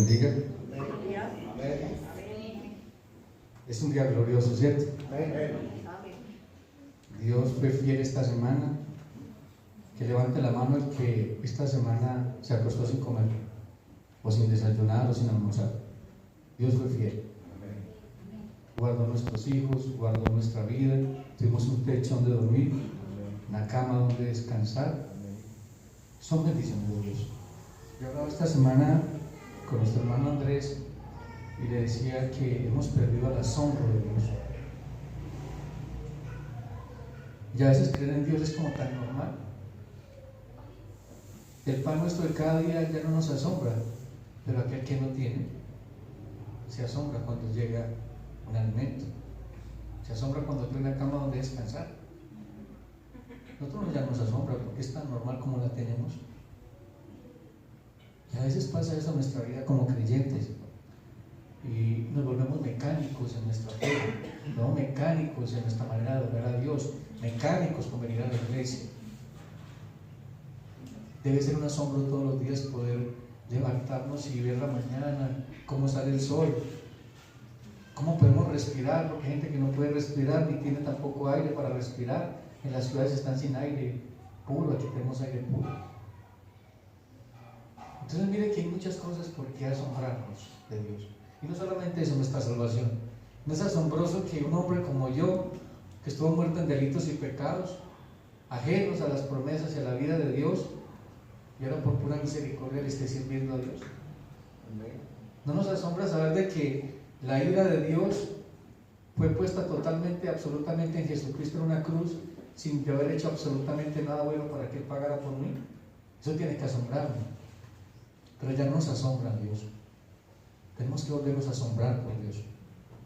bendiga. Amén. Es un día glorioso, ¿cierto? Amén. Dios fue fiel esta semana. Que levante la mano el que esta semana se acostó sin comer, o sin desayunar, o sin almorzar. Dios fue fiel. Guardó nuestros hijos, guardó nuestra vida. Tuvimos un techo donde dormir, una cama donde descansar. Son bendiciones de Dios. Yo hablaba esta semana con nuestro hermano Andrés y le decía que hemos perdido el asombro de Dios. Y a veces creer en Dios es como tan normal. El pan nuestro de cada día ya no nos asombra, pero aquel que no tiene se asombra cuando llega un alimento, se asombra cuando tiene una cama donde descansar. Nosotros ya nos asombra porque es tan normal como la tenemos. Y a veces pasa eso en nuestra vida como creyentes y nos volvemos mecánicos en nuestra fe, no mecánicos en nuestra manera de ver a Dios, mecánicos con venir a la iglesia. Debe ser un asombro todos los días poder levantarnos y ver la mañana, cómo sale el sol, cómo podemos respirar, porque hay gente que no puede respirar ni tiene tampoco aire para respirar. En las ciudades están sin aire puro, aquí tenemos aire puro. Entonces mire que hay muchas cosas por qué asombrarnos de Dios. Y no solamente eso, nuestra salvación. No es asombroso que un hombre como yo, que estuvo muerto en delitos y pecados, ajenos a las promesas y a la vida de Dios, y ahora por pura misericordia le esté sirviendo a Dios. No nos asombra saber de que la ira de Dios fue puesta totalmente, absolutamente en Jesucristo en una cruz, sin yo haber hecho absolutamente nada bueno para que Él pagara por mí. Eso tiene que asombrarme. Pero ya no nos asombra Dios. Tenemos que volvernos a asombrar por Dios,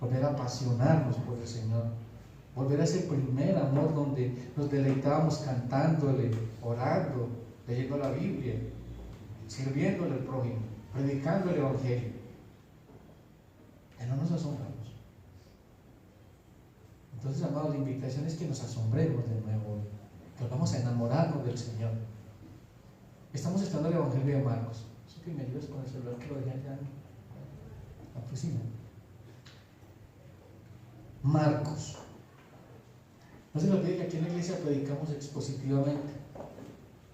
volver a apasionarnos por el Señor, volver a ese primer amor donde nos deleitábamos cantándole, orando, leyendo la Biblia, sirviéndole al prójimo, predicando el Evangelio. Ya no nos asombramos. Entonces, amados, la invitación es que nos asombremos de nuevo, que vamos a enamorarnos del Señor. Estamos estudiando el Evangelio de Marcos. Eso que me ayudas con el celular que lo dejé allá en la oficina. Marcos. No se lo olvide que aquí en la iglesia predicamos expositivamente.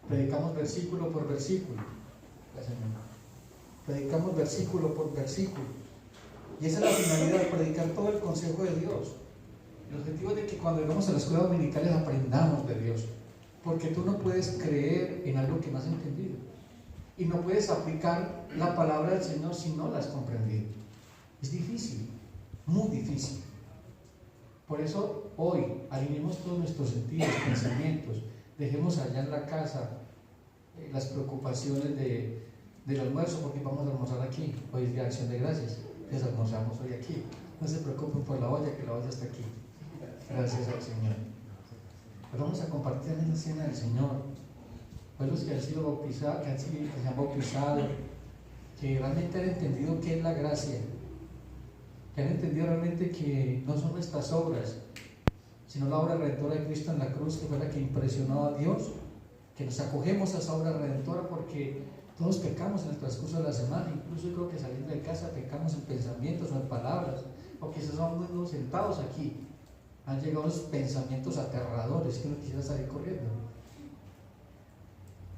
Predicamos versículo por versículo. Predicamos versículo por versículo. Y esa es la finalidad de predicar todo el consejo de Dios. El objetivo es de que cuando llegamos a las escuelas dominicales aprendamos de Dios. Porque tú no puedes creer en algo que no has entendido. Y no puedes aplicar la palabra del Señor si no la has comprendido. Es difícil, muy difícil. Por eso hoy alineemos todos nuestros sentidos, pensamientos. Dejemos allá en la casa las preocupaciones del almuerzo, porque vamos a almorzar aquí. Hoy es día de Acción de Gracias. Entonces almorzamos hoy aquí. No se preocupen por la olla, que la olla está aquí. Gracias al Señor. Pero vamos a compartir en la cena del Señor. Pues los que han sido bautizados, que se han bautizado, que realmente han entendido qué es la gracia, que han entendido realmente que no son nuestras obras, sino la obra redentora de Cristo en la cruz, que fue la que impresionó a Dios, que nos acogemos a esa obra redentora porque todos pecamos en el transcurso de la semana. Incluso yo creo que saliendo de casa pecamos en pensamientos o en palabras, o quizás estamos sentados aquí, han llegado los pensamientos aterradores que uno quisiera salir corriendo,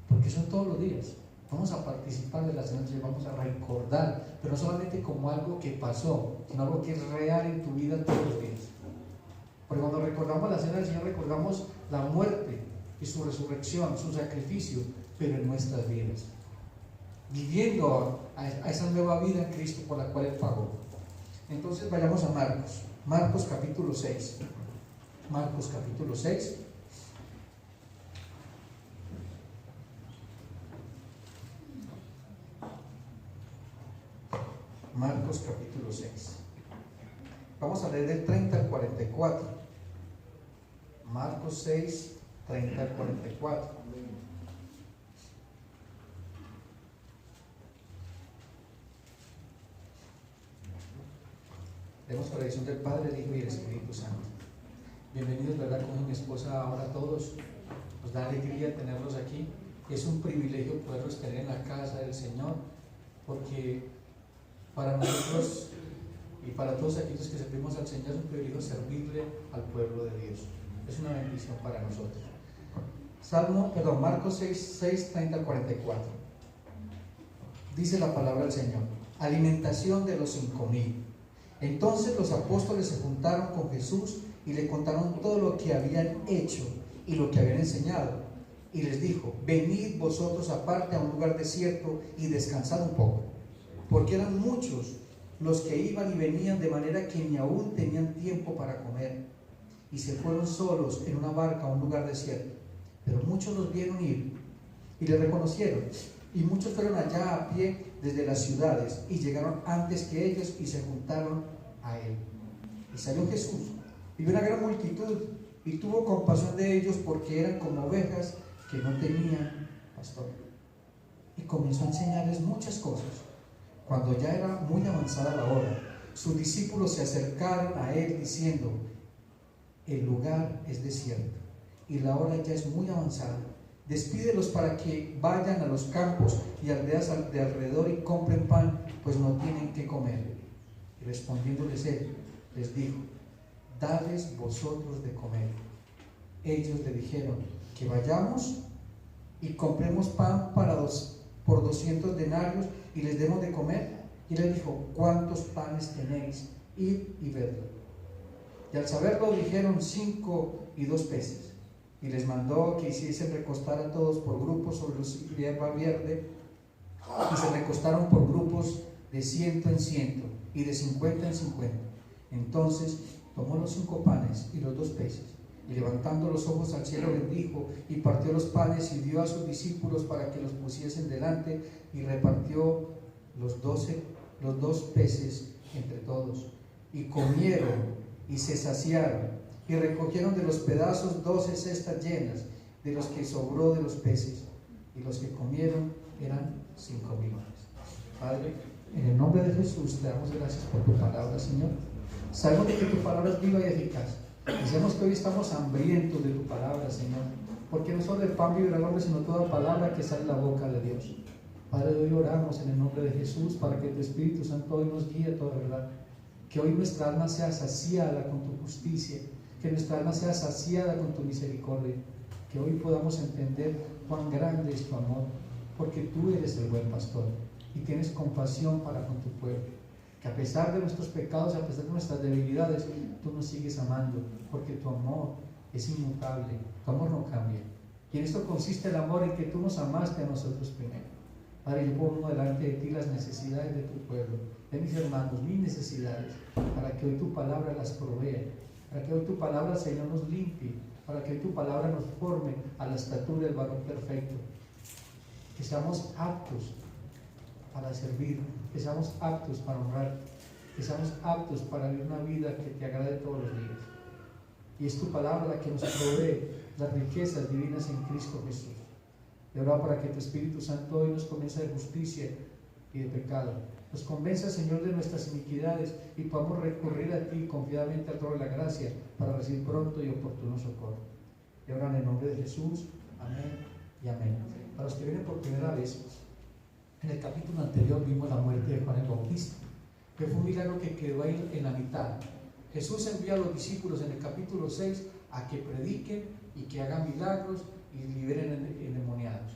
porque son todos los días. Vamos a participar de la cena, vamos a recordar, pero no solamente como algo que pasó, sino algo que es real en tu vida todos los días. Porque cuando recordamos la cena del Señor, recordamos la muerte y su resurrección, su sacrificio, pero en nuestras vidas, viviendo a esa nueva vida en Cristo por la cual Él pagó. Entonces vayamos a Marcos, Marcos capítulo 6. Marcos capítulo 6. Marcos capítulo 6. Vamos a leer del 30 al 44. Marcos 6, 30 al 44. Leemos por la dirección del Padre, el Hijo y el Espíritu Santo. Bienvenidos, ¿verdad? Con mi esposa ahora todos. Nos da alegría tenerlos aquí. Es un privilegio poderlos tener en la casa del Señor, porque Para nosotros y para todos aquellos que servimos al Señor es un privilegio servirle al pueblo de Dios. Es una bendición para nosotros. Marcos 6, 30 al 44. Dice la palabra del Señor: alimentación de los 5,000. Entonces los apóstoles se juntaron con Jesús y le contaron todo lo que habían hecho y lo que habían enseñado. Y les dijo: venid vosotros aparte a un lugar desierto y descansad un poco. Porque eran muchos los que iban y venían, de manera que ni aún tenían tiempo para comer. Y se fueron solos en una barca a un lugar desierto. Pero muchos los vieron ir y le reconocieron. Y muchos fueron allá a pie desde las ciudades y llegaron antes que ellos y se juntaron a él. Y salió Jesús y vio una gran multitud y tuvo compasión de ellos, porque eran como ovejas que no tenían pastor. Y comenzó a enseñarles muchas cosas. Cuando ya era muy avanzada la hora, sus discípulos se acercaron a él diciendo: el lugar es desierto y la hora ya es muy avanzada. Despídelos para que vayan a los campos y aldeas de alrededor y compren pan, pues no tienen qué comer. Y respondiéndoles él, les dijo: dadles vosotros de comer. Ellos le dijeron: que vayamos y compremos pan por 200 denarios y les demos de comer. Y él les dijo: ¿cuántos panes tenéis? Id y vedlo. Y al saberlo dijeron: 5 y 2 peces. Y les mandó que hiciesen recostar a todos por grupos sobre los hierba verde, y se recostaron por grupos de 100 en 100 y de 50 en 50. Entonces tomó los 5 panes y los 2 peces, y levantando los ojos al cielo bendijo, y partió los panes y dio a sus discípulos para que los pusiesen delante, y repartió los 2 peces entre todos. Y comieron y se saciaron, y recogieron de los pedazos 12 cestas llenas de los que sobró de los peces, y los que comieron eran 5,000 hombres. Padre, en el nombre de Jesús te damos gracias por tu palabra, Señor. Sabemos de que tu palabra es viva y eficaz. Sabemos que hoy estamos hambrientos de tu palabra, Señor, porque no solo el pan vive, sino toda palabra que sale de la boca de Dios. Padre, hoy oramos en el nombre de Jesús para que tu Espíritu Santo hoy nos guíe a toda verdad. Que hoy nuestra alma sea saciada con tu justicia, que nuestra alma sea saciada con tu misericordia, que hoy podamos entender cuán grande es tu amor, porque tú eres el buen pastor y tienes compasión para con tu pueblo, que a pesar de nuestros pecados, a pesar de nuestras debilidades, tú nos sigues amando, porque tu amor es inmutable, tu amor no cambia. Y en esto consiste el amor, en que tú nos amaste a nosotros primero. Padre, yo pongo delante de ti las necesidades de tu pueblo, de mis hermanos, mis necesidades, para que hoy tu palabra las provea, para que hoy tu palabra, Señor, nos limpie, para que hoy tu palabra nos forme a la estatura del varón perfecto, que seamos aptos para servir, que seamos aptos para honrar, que seamos aptos para vivir una vida que te agrade todos los días. Y es tu palabra la que nos provee las riquezas divinas en Cristo Jesús. Y ahora, para que tu Espíritu Santo hoy nos convenza de justicia y de pecado, nos convenza, Señor, de nuestras iniquidades, y podamos recurrir a ti confiadamente al trono de la gracia para recibir pronto y oportuno socorro. Y ahora, en el nombre de Jesús, amén y amén. Para los que vienen por primera vez, en el capítulo anterior vimos la muerte de Juan el Bautista, que fue un milagro que quedó ahí en la mitad. Jesús envía a los discípulos en el capítulo 6 a que prediquen y que hagan milagros y liberen endemoniados.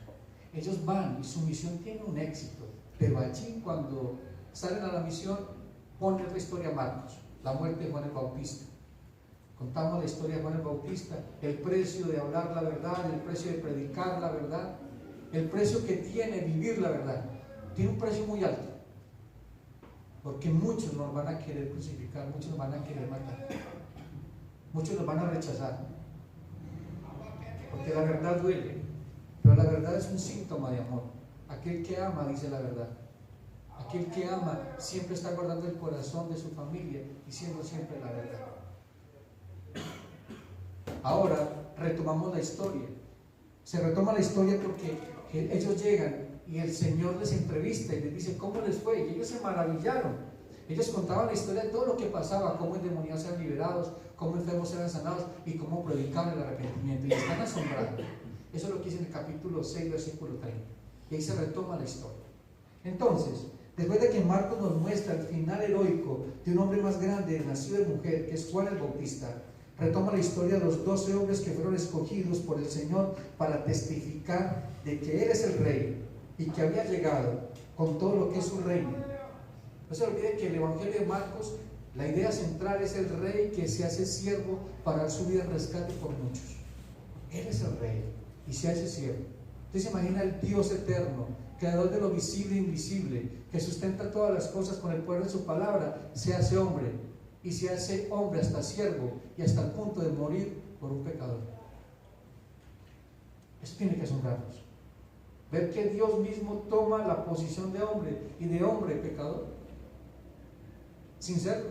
Ellos van y su misión tiene un éxito, pero allí, cuando salen a la misión, ponen la historia a Marcos, la muerte de Juan el Bautista. Contamos la historia de Juan el Bautista, el precio de hablar la verdad, el precio de predicar la verdad, el precio que tiene vivir la verdad. Tiene un precio muy alto, porque muchos nos van a querer crucificar, muchos nos van a querer matar, muchos nos van a rechazar, porque la verdad duele, pero la verdad es un síntoma de amor. Aquel que ama dice la verdad. Aquel que ama siempre está guardando el corazón de su familia, diciendo siempre la verdad. Ahora retomamos la historia. Se retoma la historia porque ellos llegan y el Señor les entrevista y les dice cómo les fue, y ellos se maravillaron. Ellos contaban la historia de todo lo que pasaba, cómo endemoniados eran liberados, cómo enfermos eran sanados y cómo predicaban el arrepentimiento, y están asombrados. Eso es lo que dice en el capítulo 6, versículo 30, y ahí se retoma la historia. Entonces, Después de que Marcos nos muestra el final heroico de un hombre más grande, nacido de mujer, que es Juan el Bautista, retoma la historia de los 12 hombres que fueron escogidos por el Señor para testificar de que Él es el Rey y que había llegado con todo lo que es su reino. No se olvide que el Evangelio de Marcos, la idea central es el Rey que se hace siervo para dar su vida en rescate por muchos. Él es el Rey y se hace siervo. Usted se imagina el Dios eterno, creador de lo visible e invisible, que sustenta todas las cosas con el poder de su palabra, se hace hombre, y se hace hombre hasta siervo y hasta el punto de morir por un pecador. Eso tiene que asombrarnos. Ver que Dios mismo toma la posición de hombre y de hombre pecador, sin serlo.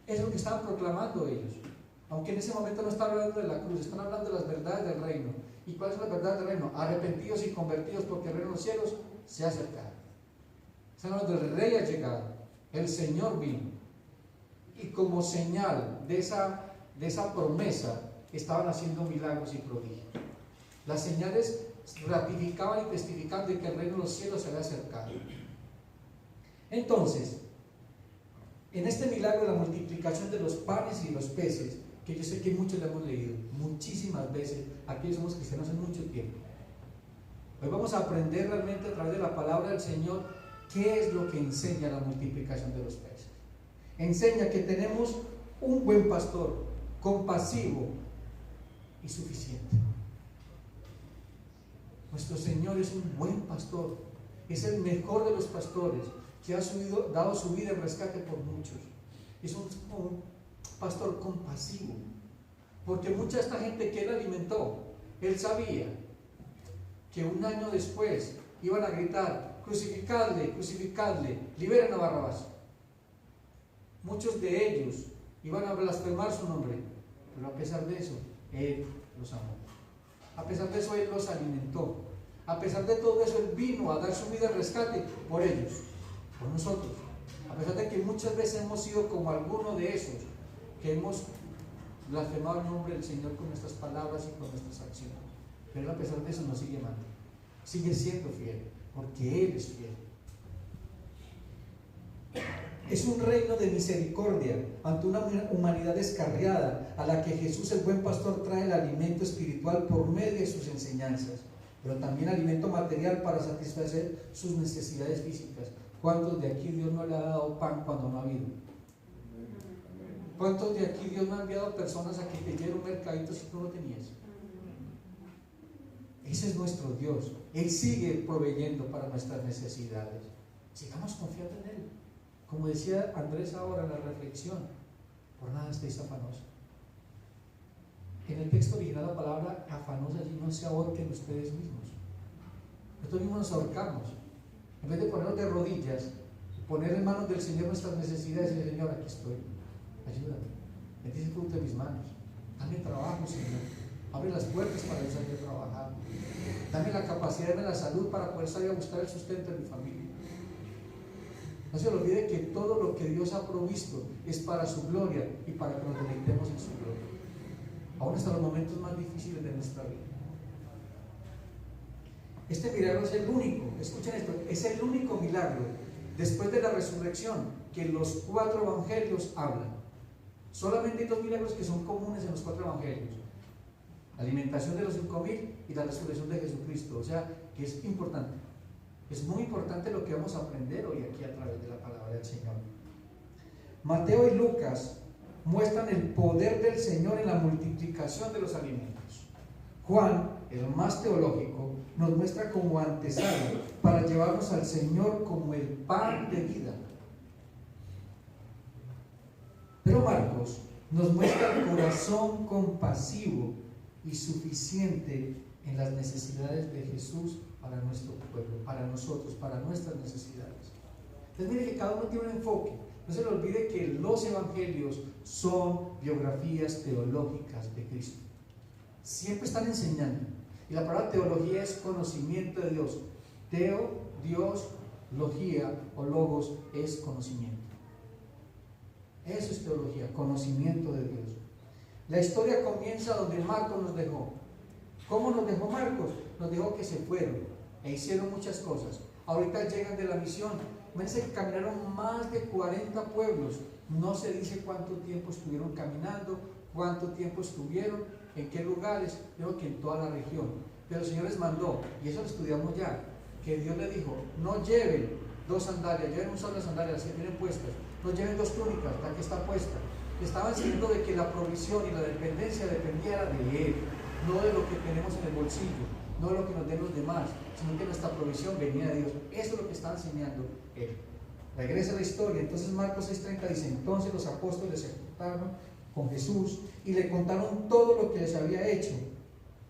Es lo que estaban proclamando ellos. Aunque en ese momento no están hablando de la cruz, están hablando de las verdades del reino. ¿Y cuáles son las verdades del reino? Arrepentidos y convertidos, porque el reino de los cielos se ha acercado. Están hablando del Rey ha llegado, el Señor vino. Y como señal de esa promesa, estaban haciendo milagros y prodigios. Las señales ratificaban y testificaban de que el reino de los cielos se había acercado. Entonces, en este milagro de la multiplicación de los panes y los peces, que yo sé que muchos lo hemos leído muchísimas veces, aquí somos cristianos hace mucho tiempo. Hoy vamos a aprender realmente a través de la palabra del Señor qué es lo que enseña la multiplicación de los peces. Enseña que tenemos un buen pastor, compasivo y suficiente. Nuestro Señor es un buen pastor, es el mejor de los pastores, que ha dado su vida en rescate por muchos. Es un pastor compasivo, porque mucha de esta gente que él alimentó, él sabía que un año después iban a gritar: crucificadle, crucificadle, liberen a Barrabás. Muchos de ellos iban a blasfemar su nombre, pero a pesar de eso, él los amó. A pesar de eso, él los alimentó. A pesar de todo eso, él vino a dar su vida en rescate por ellos, por nosotros. A pesar de que muchas veces hemos sido como alguno de esos que hemos blasfemado el nombre del Señor con nuestras palabras y con nuestras acciones, pero él, a pesar de eso, nos sigue amando, sigue siendo fiel, porque Él es fiel. Es un reino de misericordia ante una humanidad descarriada, a la que Jesús, el buen pastor, trae el alimento espiritual por medio de sus enseñanzas, pero también alimento material para satisfacer sus necesidades físicas. ¿Cuántos de aquí Dios no le ha dado pan cuando no ha habido? ¿Cuántos de aquí Dios no ha enviado personas a que te lleven un mercadito si tú no tenías? Ese es nuestro Dios. Él sigue proveyendo para nuestras necesidades. Sigamos confiando en Él. Como decía Andrés ahora en la reflexión, por nada estéis afanosos. En el texto original la palabra afanosa allí no se ahorquen ustedes mismos. Nosotros mismos nos ahorcamos. En vez de ponernos de rodillas, poner en manos del Señor nuestras necesidades y decir: Señor, aquí estoy, ayúdame, bendice el fruto de mis manos, dame trabajo, Señor, abre las puertas para yo salir a trabajar, dame la capacidad, dame la salud para poder salir a buscar el sustento de mi familia. No se olvide que todo lo que Dios ha provisto es para su gloria y para que nos deleitemos en su gloria, aún hasta los momentos más difíciles de nuestra vida. Este milagro es el único, escuchen esto, es el único milagro después de la resurrección que los 4 evangelios hablan. Solamente hay 2 milagros que son comunes en los 4 evangelios: la alimentación de los 5,000 y la resurrección de Jesucristo. O sea, que es importante. Es muy importante lo que vamos a aprender hoy aquí a través de la palabra del Señor. Mateo y Lucas muestran el poder del Señor en la multiplicación de los alimentos. Juan, el más teológico, nos muestra como antesala para llevarnos al Señor como el pan de vida. Pero Marcos nos muestra el corazón compasivo y suficiente en las necesidades de Jesús para nuestro pueblo, para nosotros, para nuestras necesidades. Entonces mire que cada uno tiene un enfoque. No se le olvide que los evangelios son biografías teológicas de Cristo. Siempre están enseñando. Y la palabra teología es conocimiento de Dios. Teo, Dios, logía o logos es conocimiento. Eso es teología, conocimiento de Dios. La historia comienza donde Marcos nos dejó. ¿Cómo nos dejó Marcos? Nos dejó que se fueron e hicieron muchas cosas. ahorita llegan de la misión. Imagínense que caminaron más de 40 pueblos. No se dice cuánto tiempo estuvieron caminando, cuánto tiempo estuvieron, en qué lugares, creo que en toda la región. Pero el Señor les mandó, y eso lo estudiamos ya, que Dios le dijo, no lleven 2 sandalias, lleven una sola sandalia, las que tienen puestas, no lleven 2 túnicas, la que está puesta. Le estaban diciendo de que la provisión y la dependencia dependiera de Él, no de lo que tenemos en el bolsillo, no de lo que nos den los demás, sino que nuestra provisión venía de Dios. Eso es lo que está enseñando Él. Regresa la historia. Entonces Marcos 6:30 dice, entonces los apóstoles se juntaron con Jesús y le contaron todo lo que les había hecho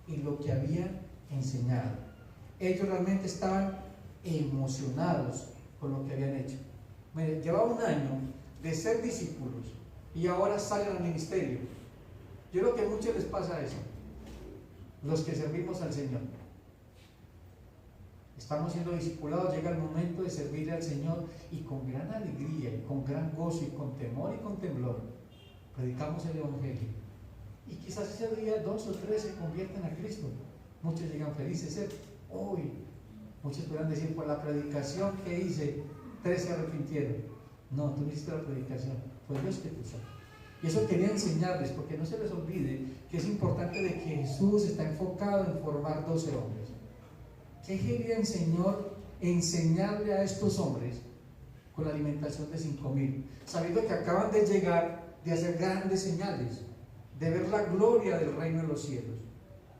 y lo que había enseñado. Ellos realmente estaban emocionados con lo que habían hecho. Miren, llevaba un año de ser discípulos y ahora salen al ministerio. Yo creo que a muchos les pasa eso, los que servimos al Señor. Estamos siendo discipulados, llega el momento de servirle al Señor y con gran alegría, y con gran gozo, y con temor y con temblor, predicamos el Evangelio. Y quizás ese día 2 o 3 se convierten a Cristo. Muchos llegan felices. Hoy, muchos podrán decir, por la predicación que hice, 3 se arrepintieron. No, tú no hiciste la predicación, fue Dios que te usó. Y eso quería enseñarles, porque no se les olvide que es importante de que Jesús está enfocado en formar 12 hombres. ¿Qué quería el Señor enseñarle a estos hombres con la alimentación de 5,000? Sabiendo que acaban de llegar, de hacer grandes señales, de ver la gloria del reino de los cielos,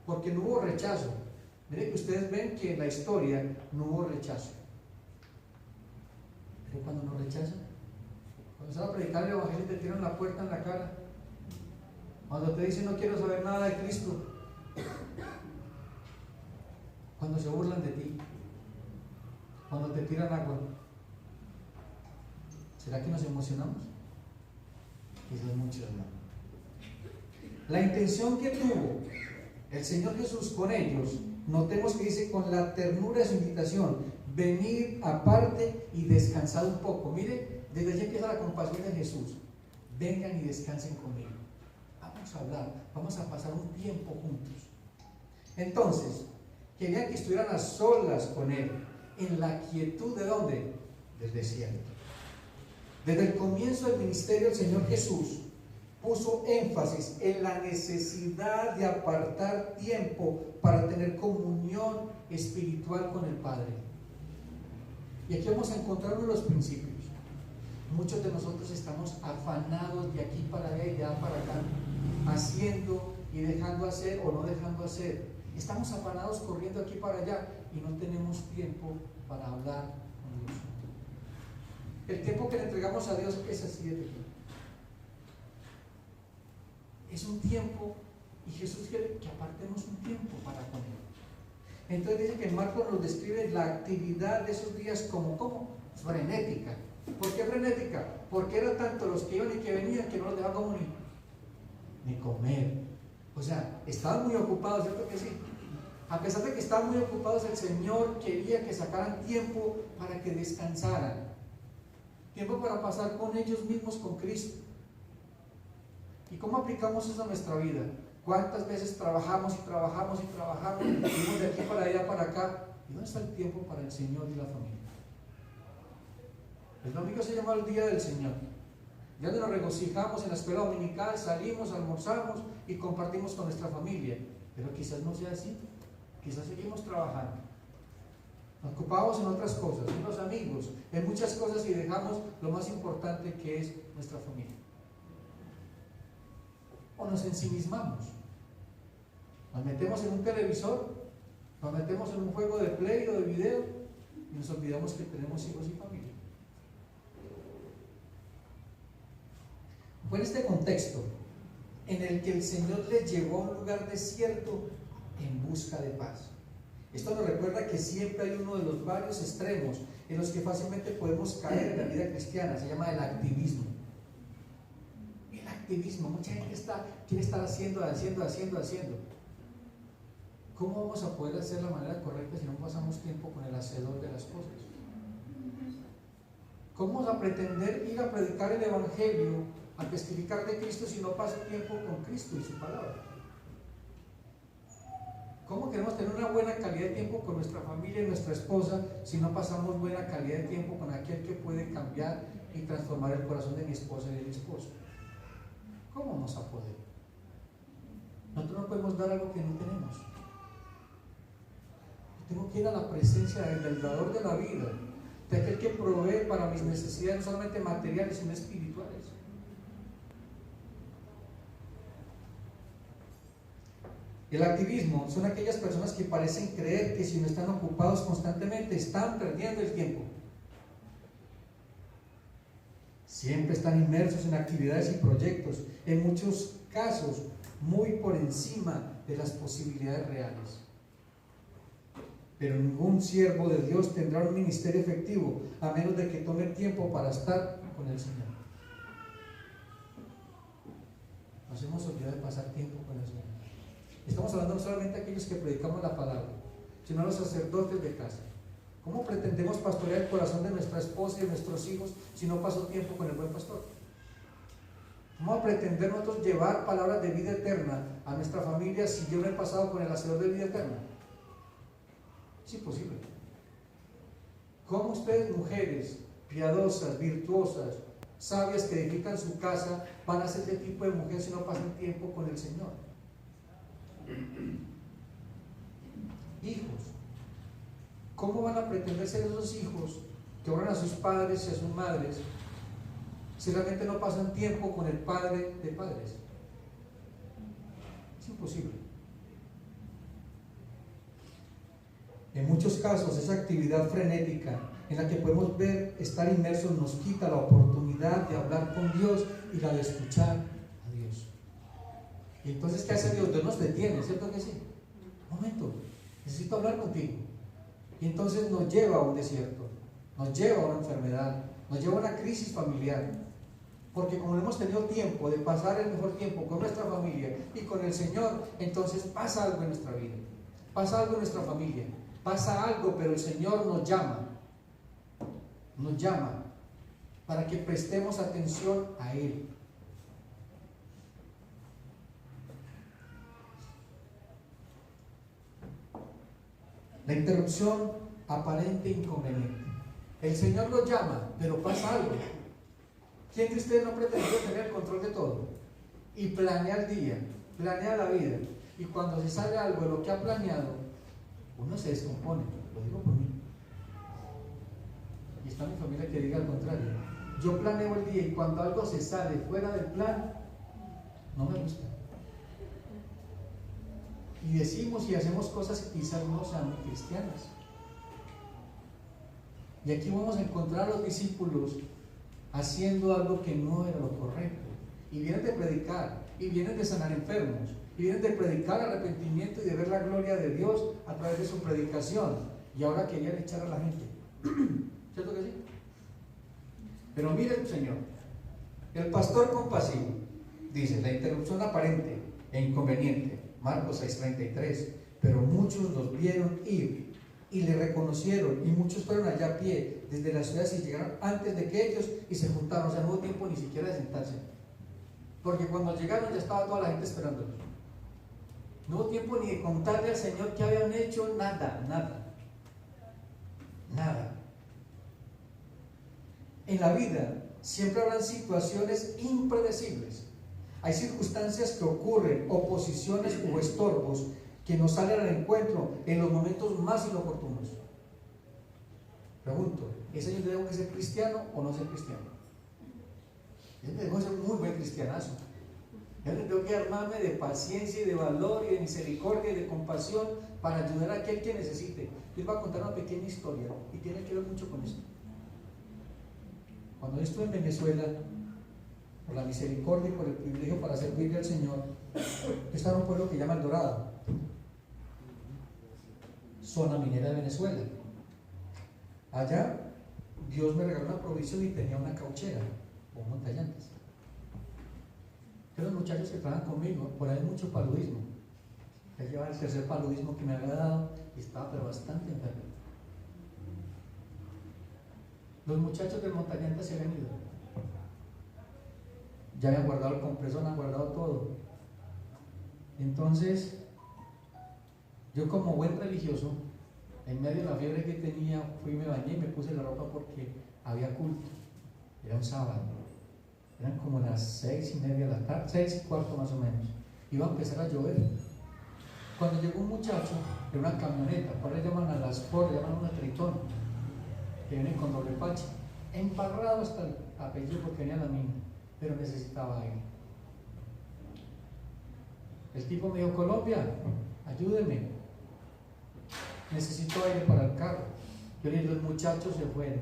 porque no hubo rechazo. Miren que ustedes ven que en la historia no hubo rechazo. Pero cuando nos rechazan, cuando se va a predicar el Evangelio te tiran la puerta en la cara, cuando te dicen no quiero saber nada de Cristo, cuando se burlan de ti, cuando te tiran agua, ¿será que nos emocionamos? Quizás muchos no. La intención que tuvo el Señor Jesús con ellos, notemos que dice con la ternura de su invitación, venid aparte y descansad un poco. Mire, desde allí empieza la compasión de Jesús. Vengan y descansen conmigo. Vamos a hablar, vamos a pasar un tiempo juntos. Entonces, querían que estuvieran a solas con Él, en la quietud de ¿dónde? Del desierto. Desde el comienzo del ministerio del Señor Jesús puso énfasis en la necesidad de apartar tiempo para tener comunión espiritual con el Padre. Y aquí vamos a encontrar uno de los principios. Muchos de nosotros estamos afanados de aquí para allá y de allá para acá, haciendo y dejando hacer o no dejando hacer. Estamos afanados corriendo aquí para allá y no tenemos tiempo para hablar con Dios. El tiempo que le entregamos a Dios es así de pequeño. Es un tiempo y Jesús quiere que apartemos un tiempo para con Él. Entonces dice que Marcos nos describe la actividad de esos días como frenética. ¿Por qué frenética? Porque era tanto los que iban y que venían que no los dejaban como ni comer. O sea, estaban muy ocupados, ¿cierto que sí? A pesar de que estaban muy ocupados, el Señor quería que sacaran tiempo para que descansaran. Tiempo para pasar con ellos mismos, con Cristo. ¿Y cómo aplicamos eso a nuestra vida? ¿Cuántas veces trabajamos y trabajamos y trabajamos? Vivimos de aquí para allá, para acá. ¿Y dónde está el tiempo para el Señor y la familia? El domingo se llama el Día del Señor. Ya donde nos regocijamos en la escuela dominical, salimos, almorzamos y compartimos con nuestra familia. Pero quizás no sea así. Quizás seguimos trabajando. Nos ocupamos en otras cosas, en los amigos, en muchas cosas y dejamos lo más importante que es nuestra familia. O nos ensimismamos. Nos metemos en un televisor, nos metemos en un juego de play o de video y nos olvidamos que tenemos hijos y familia. Fue en este contexto en el que el Señor les llevó a un lugar desierto en busca de paz. Esto nos recuerda que siempre hay uno de los varios extremos en los que fácilmente podemos caer en la vida cristiana. Se llama el activismo. El activismo, mucha gente quiere estar haciendo. ¿Cómo vamos a poder hacer la manera correcta si no pasamos tiempo con el hacedor de las cosas? ¿Cómo vamos a pretender ir a predicar el Evangelio, a testificar de Cristo si no paso tiempo con Cristo y su palabra? ¿Cómo queremos tener una buena calidad de tiempo con nuestra familia y nuestra esposa si no pasamos buena calidad de tiempo con aquel que puede cambiar y transformar el corazón de mi esposa y de mi esposo? ¿Cómo vamos a poder? Nosotros no podemos dar algo que no tenemos. Tengo que ir a la presencia del dador de la vida, de aquel que provee para mis necesidades, no solamente materiales, sino espirituales. El activismo son aquellas personas que parecen creer que si no están ocupados constantemente, están perdiendo el tiempo. Siempre están inmersos en actividades y proyectos, en muchos casos muy por encima de las posibilidades reales. Pero ningún siervo de Dios tendrá un ministerio efectivo a menos de que tome tiempo para estar con el Señor. Nos hemos olvidado de pasar tiempo con el Señor. Estamos hablando no solamente de aquellos que predicamos la palabra, sino a los sacerdotes de casa. ¿Cómo pretendemos pastorear el corazón de nuestra esposa y de nuestros hijos si no paso tiempo con el buen pastor? ¿Cómo pretender nosotros llevar palabras de vida eterna a nuestra familia si yo no he pasado con el hacedor de vida eterna? Es imposible. ¿Cómo ustedes, mujeres piadosas, virtuosas, sabias que edifican su casa, van a ser ese tipo de mujeres si no pasan tiempo con el Señor? Hijos, ¿cómo van a pretender ser esos hijos que honran a sus padres y a sus madres si realmente no pasan tiempo con el Padre de padres? Es imposible. En muchos casos, esa actividad frenética en la que podemos ver estar inmersos nos quita la oportunidad de hablar con Dios y la de escuchar a Dios. Y entonces, ¿qué hace Dios? Dios nos detiene, ¿cierto que sí? Un momento, necesito hablar contigo. Y entonces nos lleva a un desierto, nos lleva a una enfermedad, nos lleva a una crisis familiar. Porque como no hemos tenido tiempo de pasar el mejor tiempo con nuestra familia y con el Señor, entonces pasa algo en nuestra vida, pasa algo en nuestra familia, pasa algo, pero el Señor nos llama para que prestemos atención a Él. La interrupción aparente e inconveniente. El Señor lo llama, pero pasa algo. ¿Quién de ustedes no pretendió tener el control de todo? Y planea el día, planea la vida. Y cuando se sale algo de lo que ha planeado, uno se descompone. Lo digo por mí. Y está mi familia que diga al contrario. Yo planeo el día y cuando algo se sale fuera del plan, no me gusta. Y decimos y hacemos cosas que quizás no sean cristianas. Y aquí vamos a encontrar a los discípulos haciendo algo que no era lo correcto. Y vienen de predicar, y vienen de sanar enfermos, y vienen de predicar arrepentimiento y de ver la gloria de Dios a través de su predicación. Y ahora querían echar a la gente. ¿Cierto que sí? Pero miren, Señor, el pastor compasivo dice: la interrupción aparente e inconveniente, Marcos 6:33, pero muchos los vieron ir y le reconocieron, y muchos fueron allá a pie desde las ciudades y llegaron antes de que ellos y se juntaron. O sea, no hubo tiempo ni siquiera de sentarse, porque cuando llegaron ya estaba toda la gente esperándolos. No hubo tiempo ni de contarle al Señor que habían hecho. Nada. En la vida siempre habrán situaciones impredecibles. Hay circunstancias que ocurren, oposiciones o estorbos que nos salen al encuentro en los momentos más inoportunos. Pregunto, ¿ese yo tengo que ser cristiano o no ser cristiano? Yo tengo que ser un muy buen cristianazo. Yo tengo que armarme de paciencia y de valor y de misericordia y de compasión para ayudar a aquel que necesite. Les voy a contar una pequeña historia y tiene que ver mucho con esto. Cuando yo estuve en Venezuela, por la misericordia y por el privilegio para servirle al Señor, yo estaba en un pueblo que se llama El Dorado, zona minera de Venezuela. Allá Dios me regaló una provisión y tenía una cauchera o un montallantes. Que los muchachos que trabajan conmigo, por ahí hay mucho paludismo. Él lleva el tercer paludismo que me había dado y estaba pero bastante enfermo. Los muchachos del montañantes se habían ido. Ya habían guardado el compresor, han guardado todo. Entonces, Yo como buen religioso, en medio de la fiebre que tenía, fui y me bañé y me puse la ropa porque había culto. Era un sábado. Eran como las 6:30 de la tarde, 6:15 más o menos. Iba a empezar a llover. Cuando llegó un muchacho de una camioneta, por ahí llaman a las Ford, llaman una Tritón, que viene con doble pache, embarrado hasta el apellido porque venía a la mina, pero necesitaba aire. El tipo me dijo: Colombia, ayúdeme, necesito aire para el carro. Yo le dije: los muchachos se fueron,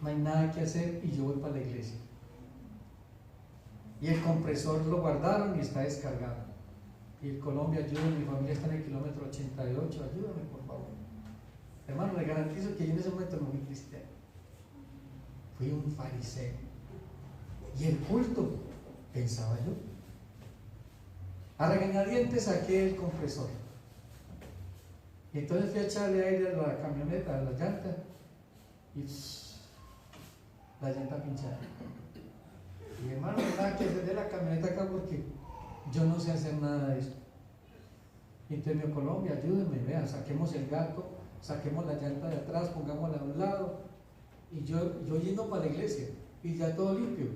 no hay nada que hacer y yo voy para la iglesia. Y el compresor lo guardaron y está descargado. Y el Colombia, ayúdame, mi familia está en el kilómetro 88, ayúdame por favor. Hermano, le garantizo que yo en ese momento no fui cristiano, fui un fariseo. Y el culto, pensaba yo. A regañadientes saqué el compresor. Y entonces fui a echarle aire a la camioneta, a la llanta, y la llanta pinchada. Y hermano, no nada que hacer de la camioneta acá porque yo no sé hacer nada de eso. Y entonces me dijo: Colombia, ayúdenme, vean, saquemos el gato, saquemos la llanta de atrás, pongámosla a un lado. Y yo yendo para la iglesia, y ya todo limpio,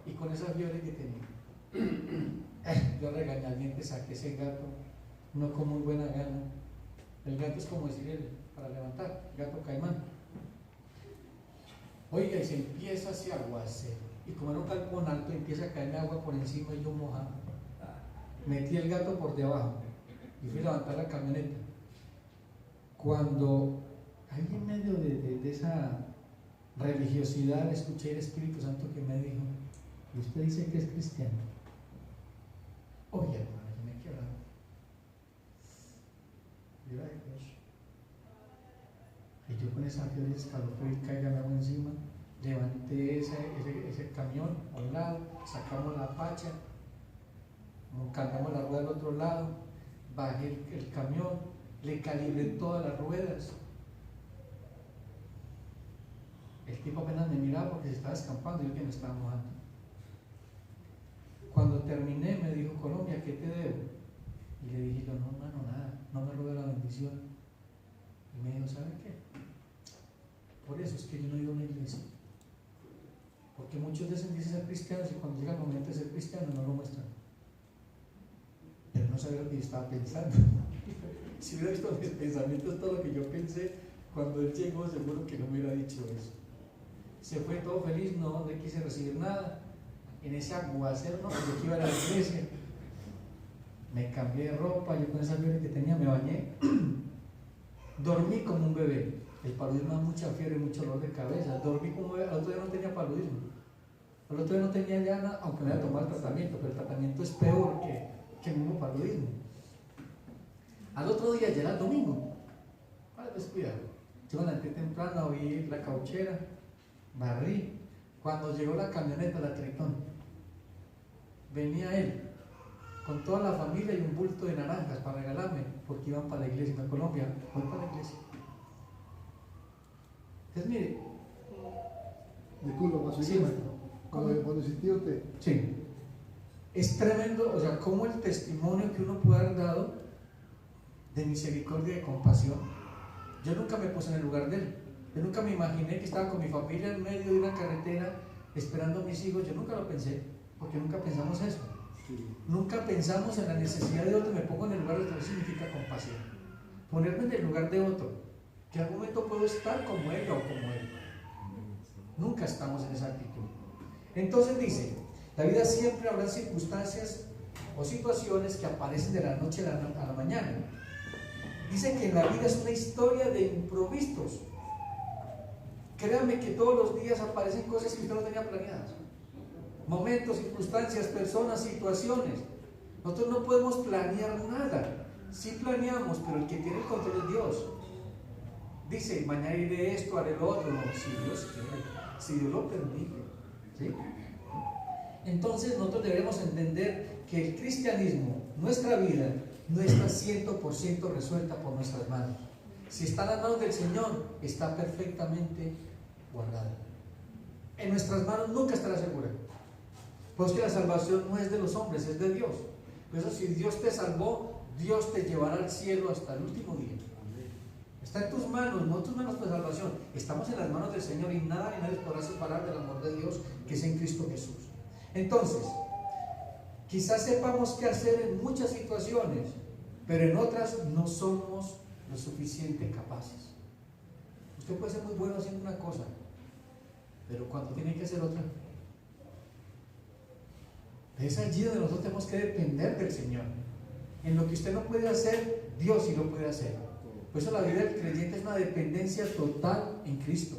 y con esa fiebre que tenía. Yo regañadientes saqué ese gato, no con muy buena gana. El gato es como decir para levantar, el gato caimán. Oiga, y se empieza hacia aguacero. Y como era un galpón alto, empieza a caer agua por encima y yo mojado. Metí el gato por debajo y fui a levantar la camioneta. Cuando ahí en medio de esa religiosidad escuché el Espíritu Santo que me dijo: ¿y usted dice que es cristiano? Oye, hermano, yo me quebré. Y yo con esa fiebre de escalofrío y caiga agua encima, levanté ese camión a un lado, sacamos la pacha, cargamos la rueda al otro lado, bajé el camión, le calibré todas las ruedas. El tipo apenas me miraba porque se estaba escampando y yo que me estaba mojando. Cuando terminé me dijo: Colombia, ¿qué te debo? Y le dije yo: no, hermano, nada, no me robe la bendición. Y me dijo: ¿sabe qué? Por eso es que yo no he ido a una iglesia. Porque muchos dicen ser cristianos y cuando llega el momento de ser cristiano no lo muestran. Pero no sabía lo que yo estaba pensando. Si hubiera visto mis pensamientos, todo lo que yo pensé, cuando él llegó, seguro que no me hubiera dicho eso. Se fue todo feliz, no le quise recibir nada. En ese aguacero, no, porque iba a la iglesia. Me cambié de ropa, yo con esa fiebre que tenía me bañé. Dormí como un bebé. El paludismo da mucha fiebre y mucho dolor de cabeza. Dormí como un bebé. Al otro día no tenía paludismo. Al otro día no tenía llana, aunque me había tomado el tratamiento, pero el tratamiento es peor que el mismo paludismo. Al otro día, ya era el domingo. Vale, descuidado. Yo me levanté temprano, vi la cauchera, barrí. Cuando llegó la camioneta, la Tritón, venía él con toda la familia y un bulto de naranjas para regalarme, porque iban para la iglesia en Colombia. Voy para la iglesia. Entonces, mire. Disculpa, Sí, cuando sintió usted. Sí. Es tremendo, o sea, como el testimonio que uno puede haber dado de misericordia y de compasión. Yo nunca me puse en el lugar de él. Yo nunca me imaginé que estaba con mi familia en medio de una carretera esperando a mis hijos. Yo nunca lo pensé, porque nunca pensamos eso. Sí. Nunca pensamos en la necesidad de otro. Me pongo en el lugar de otro, significa compasión. Ponerme en el lugar de otro. Que en algún momento puedo estar como ella o como él. Nunca estamos en esa actitud. Entonces dice: la vida siempre habrá circunstancias o situaciones que aparecen de la noche a la mañana. Dice que la vida es una historia de imprevistos. Créanme que todos los días aparecen cosas que usted no tenía planeadas. Momentos, circunstancias, personas, situaciones. Nosotros no podemos planear nada. Sí planeamos, pero el que tiene el control es Dios. Dice: mañana iré esto, haré lo otro. No, si Dios quiere, si Dios lo permite. ¿Sí? Entonces nosotros debemos entender que el cristianismo, nuestra vida, no está 100% resuelta por nuestras manos. Si está en las manos del Señor, está perfectamente guardada. En nuestras manos nunca estará segura. Pues que la salvación no es de los hombres, es de Dios. Por eso, si Dios te salvó, Dios te llevará al cielo hasta el último día. Está en tus manos, no en tus manos de salvación. Estamos en las manos del Señor y nada ni nadie podrá separar del amor de Dios que es en Cristo Jesús. Entonces, quizás sepamos qué hacer en muchas situaciones, pero en otras no somos lo suficiente capaces. Usted puede ser muy bueno haciendo una cosa, pero cuando tiene que hacer otra, es allí donde nosotros tenemos que depender del Señor. En lo que usted no puede hacer, Dios sí lo puede hacer. Por eso la vida del creyente es una dependencia total en Cristo.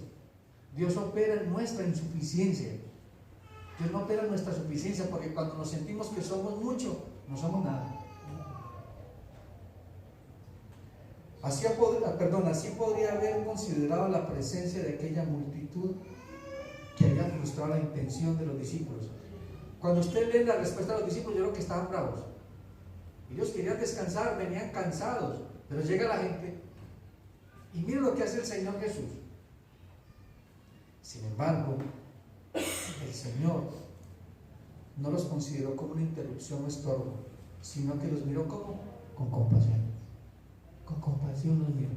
Dios opera en nuestra insuficiencia. Dios no opera en nuestra suficiencia, porque cuando nos sentimos que somos mucho, no somos nada. Así podría haber considerado la presencia de aquella multitud que había frustrado la intención de los discípulos. Cuando usted lee la respuesta de los discípulos, yo creo que estaban bravos. Ellos querían descansar, venían cansados, pero llega la gente y mira lo que hace el Señor Jesús. Sin embargo, el Señor no los consideró como una interrupción o estorbo, sino que los miró como con compasión. Con compasión los miró.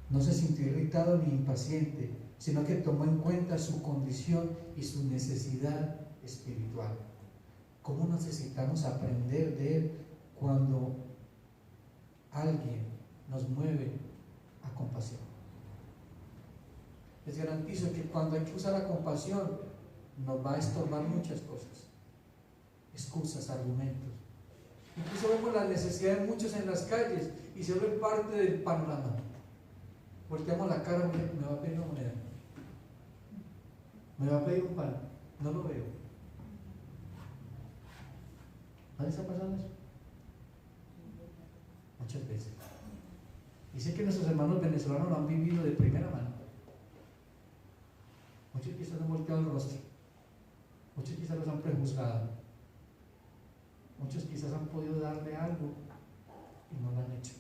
No se sintió irritado ni impaciente, sino que tomó en cuenta su condición y su necesidad espiritual. ¿Cómo necesitamos aprender de Él cuando alguien nos mueve a compasión? Les garantizo que cuando hay que usar la compasión, nos va a estorbar muchas cosas, excusas, argumentos. Incluso vemos la necesidad de muchos en las calles y se vuelve parte del panorama. Volteamos la cara, me va a pedir una moneda, me va a pedir un pan, no lo veo. ¿No les ha pasado eso? Muchas veces. Y sé que nuestros hermanos venezolanos lo han vivido de primera mano. Muchos quizás han volteado el rostro, muchos quizás los han prejuzgado, muchos quizás han podido darle algo y no lo han hecho,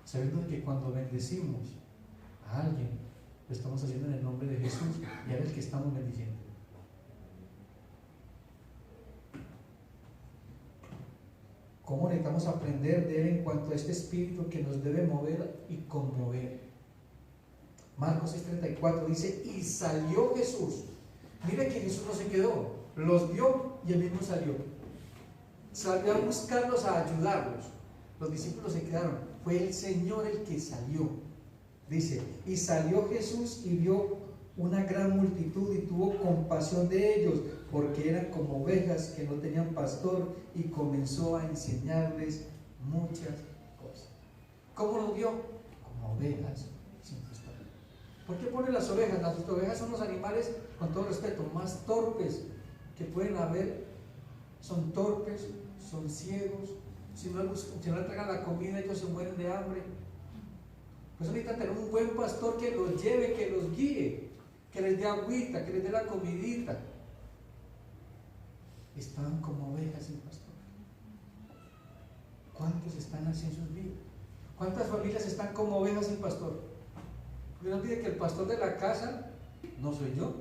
sabiendo que cuando bendecimos a alguien lo estamos haciendo en el nombre de Jesús y a Él es el que estamos bendiciendo. ¿Cómo necesitamos aprender de Él en cuanto a este espíritu que nos debe mover y conmover? Marcos 6:34 dice, y salió Jesús. Mire que Jesús no se quedó, los vio y Él mismo salió. Salió a buscarlos, a ayudarlos. Los discípulos se quedaron. Fue el Señor el que salió. Dice, y salió Jesús y vio una gran multitud y tuvo compasión de ellos, porque eran como ovejas que no tenían pastor, y comenzó a enseñarles muchas cosas. ¿Cómo los vio? Como ovejas sin pastor. ¿Por qué pone las ovejas? Las ovejas son los animales, con todo respeto, más torpes que pueden haber. Son torpes, son ciegos. Si no le tragan la comida, ellos se mueren de hambre. Pues necesitan tener un buen pastor que los lleve, que los guíe, que les dé agüita, que les dé la comidita. Estaban como ovejas sin pastor. ¿Cuántos están así en sus vidas? ¿Cuántas familias están como ovejas sin pastor? Porque no olvide que el pastor de la casa no soy yo.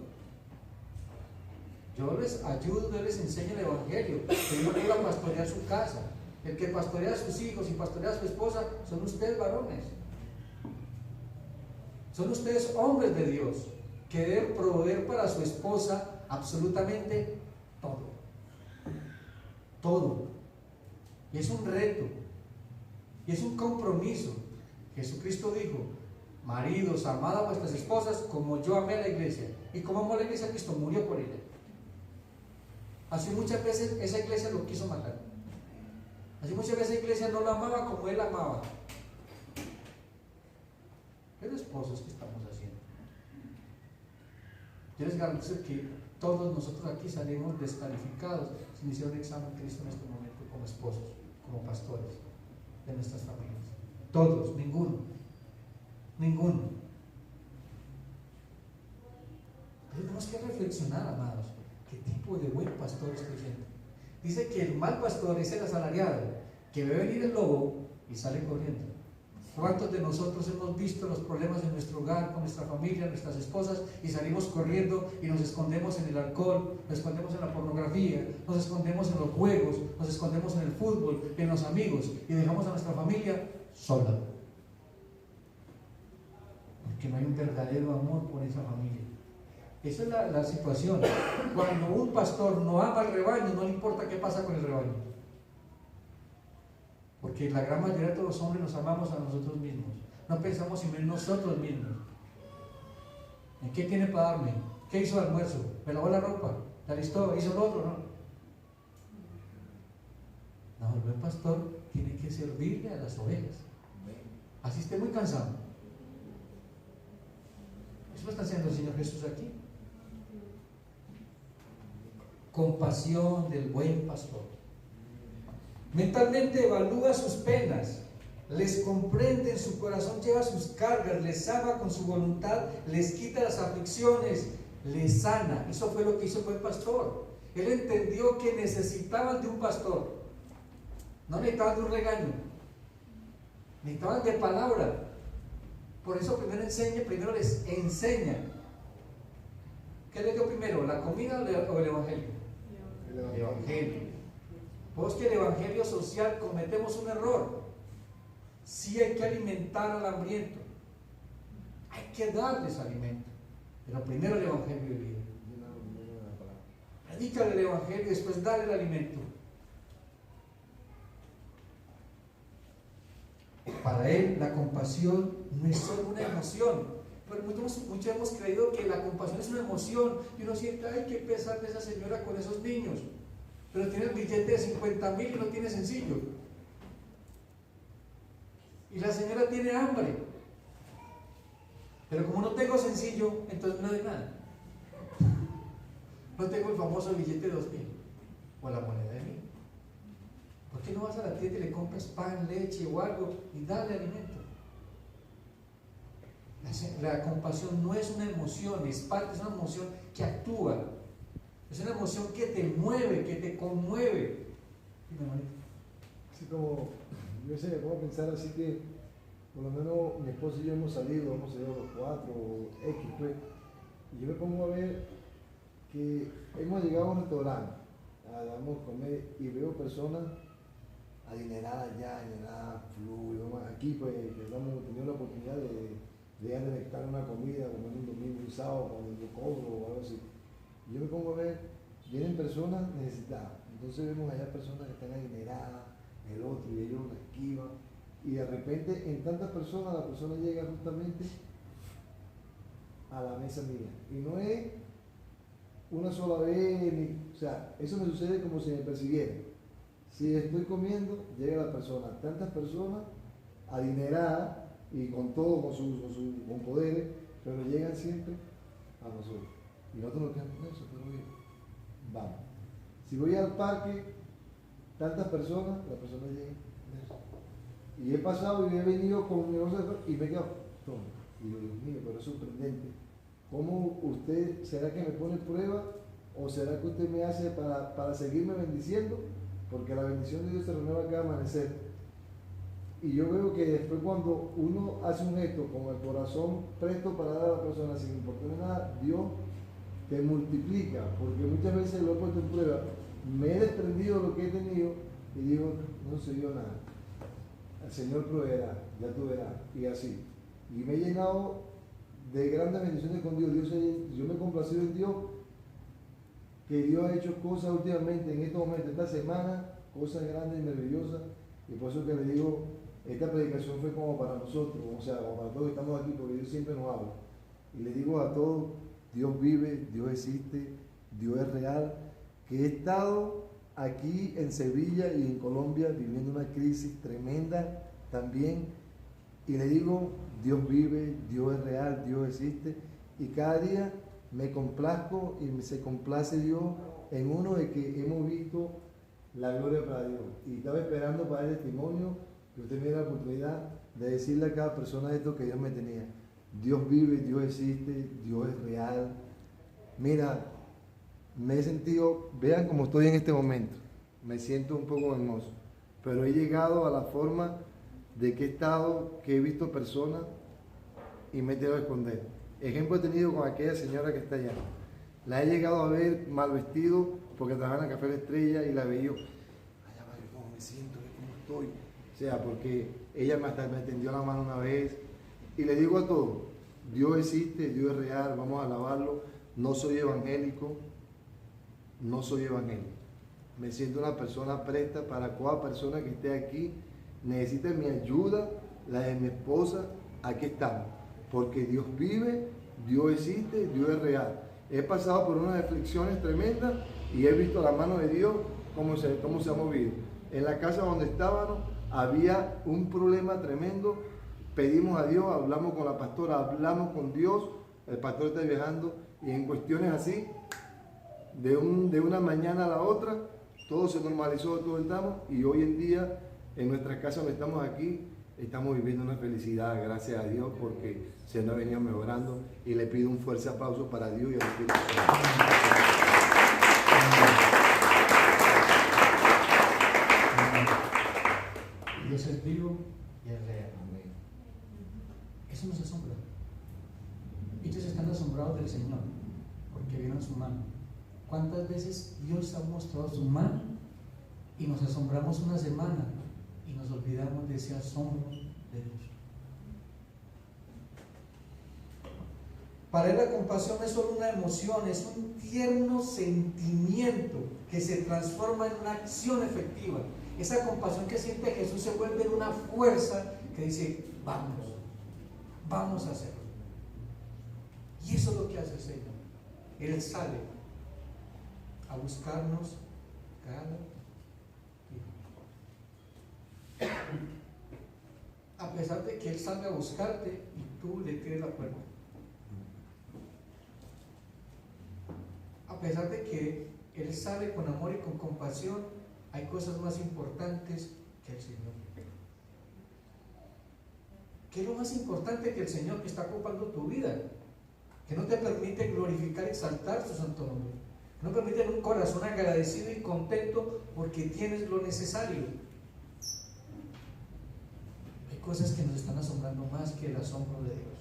Yo les ayudo, yo les enseño el evangelio, pero yo no quiero pastorear su casa. El que pastorea a sus hijos y pastorea a su esposa son ustedes varones. Son ustedes hombres de Dios que deben proveer para su esposa absolutamente todo. Todo. Y es un reto. Y es un compromiso. Jesucristo dijo, maridos, amad a vuestras esposas como yo amé a la iglesia. ¿Y como amó a la iglesia? Cristo murió por ella. Así muchas veces esa iglesia lo quiso matar. Así muchas veces esa iglesia no lo amaba como Él amaba. ¿Qué esposos que estamos haciendo? Yo les garantizo que todos nosotros aquí salimos descalificados sin hacer un examen Cristo en este momento como esposos, como pastores de nuestras familias. Todos, ninguno. Ninguno. Entonces tenemos que reflexionar, amados, qué tipo de buen pastor estoy siendo. Dice que el mal pastor es el asalariado, que ve venir el lobo y sale corriendo. ¿Cuántos de nosotros hemos visto los problemas en nuestro hogar, con nuestra familia, nuestras esposas, y salimos corriendo y nos escondemos en el alcohol, nos escondemos en la pornografía, nos escondemos en los juegos, nos escondemos en el fútbol, en los amigos, y dejamos a nuestra familia sola? Porque no hay un verdadero amor por esa familia. Esa es la situación. Cuando un pastor no ama al rebaño, no le importa qué pasa con el rebaño. Porque la gran mayoría de todos los hombres nos amamos a nosotros mismos. No pensamos sino en nosotros mismos. ¿En qué tiene para darme? ¿Qué hizo de almuerzo? ¿Me lavó la ropa? ¿La listó? ¿Hizo lo otro? No, el buen pastor tiene que servirle a las ovejas. Así esté muy cansado. Eso lo está haciendo el Señor Jesús aquí. Compasión del buen pastor. Mentalmente evalúa sus penas, les comprende en su corazón, lleva sus cargas, les ama con su voluntad, les quita las aflicciones, les sana. Eso fue lo que hizo el buen pastor. Él entendió que necesitaban de un pastor, no necesitaban de un regaño, necesitaban de palabra. Por eso primero les enseña. ¿Qué les dio primero? ¿La comida o el evangelio? El evangelio. Vos que el evangelio social cometemos un error. Sí hay que alimentar al hambriento, hay que darles alimento, pero primero el evangelio de vida. Predícale el evangelio y después dale el alimento. Para él la compasión no es solo una emoción. Pero muchos hemos creído que la compasión es una emoción y uno siente, ay, qué pesar de esa señora con esos niños, pero tiene el billete de 50,000 y no tiene sencillo, y la señora tiene hambre, pero como no tengo sencillo, entonces no doy nada. No tengo el famoso billete de 2,000 o la moneda de 1,000. ¿Por qué no vas a la tienda y le compras pan, leche o algo y dale alimento? La compasión no es una emoción, es una emoción que actúa, es una emoción que te mueve, que te conmueve. Así como, yo sé, me pongo a pensar así que, por lo menos mi esposo y yo hemos salido los 4 o X, pues, y yo me pongo a ver que hemos llegado a un restaurante, vamos a comer y veo personas adineradas ya, adineradas, fluido, aquí pues, que hemos tenido la oportunidad de estar en una comida, como en un domingo, un sábado, cuando yo cobro o algo así. Yo me pongo a ver, vienen personas necesitadas, entonces vemos allá personas que están adineradas, el otro, y ellos la esquivan, y de repente en tantas personas, la persona llega justamente a la mesa mía, y no es una sola vez, o sea, eso me sucede como si me persiguiera. Si estoy comiendo, llega la persona, tantas personas adineradas, y con todo, con poderes, pero llegan siempre a nosotros. Y nosotros nos quedamos con eso, pero bien, vamos. Si voy al parque, tantas personas, la persona llega a eso. Y he pasado y he venido con mi negocio y me he quedado, toma. Y digo, Dios mío, pero es sorprendente. ¿Cómo usted, será que me pone prueba o será que usted me hace para seguirme bendiciendo? Porque la bendición de Dios se renueva cada amanecer. Y yo veo que después cuando uno hace un gesto con el corazón presto para dar a la persona sin importarle nada, Dios te multiplica, porque muchas veces lo he puesto en prueba, me he desprendido de lo que he tenido y digo, no se dio nada, el Señor proveerá, ya tú verás, y así. Y me he llenado de grandes bendiciones con Dios. Yo me he complacido en Dios, que Dios ha hecho cosas últimamente, en estos momentos, esta semana, cosas grandes y maravillosas, y por eso que le digo, esta predicación fue como para nosotros, o sea, como para todos que estamos aquí, porque Dios siempre nos habla. Y le digo a todos, Dios vive, Dios existe, Dios es real, que he estado aquí en Sevilla y en Colombia viviendo una crisis tremenda también, y le digo, Dios vive, Dios es real, Dios existe, y cada día me complazco y se complace Dios en uno de que hemos visto la gloria para Dios. Y estaba esperando para el testimonio que usted me diera la oportunidad de decirle a cada persona esto que Dios me tenía. Dios vive, Dios existe, Dios es real. Mira, me he sentido, vean cómo estoy en este momento, me siento un poco hermoso, pero he llegado a la forma de que he estado, que he visto personas y me he tenido que esconder. Ejemplo he tenido con aquella señora que está allá. La he llegado a ver mal vestido porque trabajaba en la Café La Estrella y la veía yo, ay, ya vale, cómo me siento, cómo estoy. O sea, porque ella hasta me tendió la mano una vez. Y le digo a todos, Dios existe, Dios es real, vamos a alabarlo. No soy evangélico, no soy evangélico. Me siento una persona presta para cada persona que esté aquí. Necesita mi ayuda, la de mi esposa, aquí estamos. Porque Dios vive, Dios existe, Dios es real. He pasado por unas aflicciones tremendas y he visto la mano de Dios cómo se ha movido. En la casa donde estábamos había un problema tremendo. Pedimos a Dios, hablamos con la pastora, hablamos con Dios. El pastor está viajando y en cuestiones así, de una mañana a la otra, todo se normalizó, todo estamos, y hoy en día en nuestra casa donde estamos aquí, estamos viviendo una felicidad, gracias a Dios, porque se nos ha venido mejorando, y le pido un fuerte aplauso para Dios y al Espíritu Santo. Dios es vivo y es real. Eso nos asombra. Ellos están asombrados del Señor porque vieron su mano. ¿Cuántas veces Dios ha mostrado su mano y nos asombramos una semana y nos olvidamos de ese asombro de Dios? Para él la compasión no es solo una emoción, es un tierno sentimiento que se transforma en una acción efectiva. Esa compasión que siente Jesús se vuelve en una fuerza que dice, vamos a hacerlo. Y eso es lo que hace el Señor. Él sale a buscarnos cada día. A pesar de que Él salga a buscarte y tú le tires la puerta. A pesar de que Él sale con amor y con compasión, hay cosas más importantes que el Señor. ¿Qué es lo más importante que el Señor que está ocupando tu vida? Que no te permite glorificar y exaltar su santo nombre. Que no permite un corazón agradecido y contento porque tienes lo necesario. Hay cosas que nos están asombrando más que el asombro de Dios.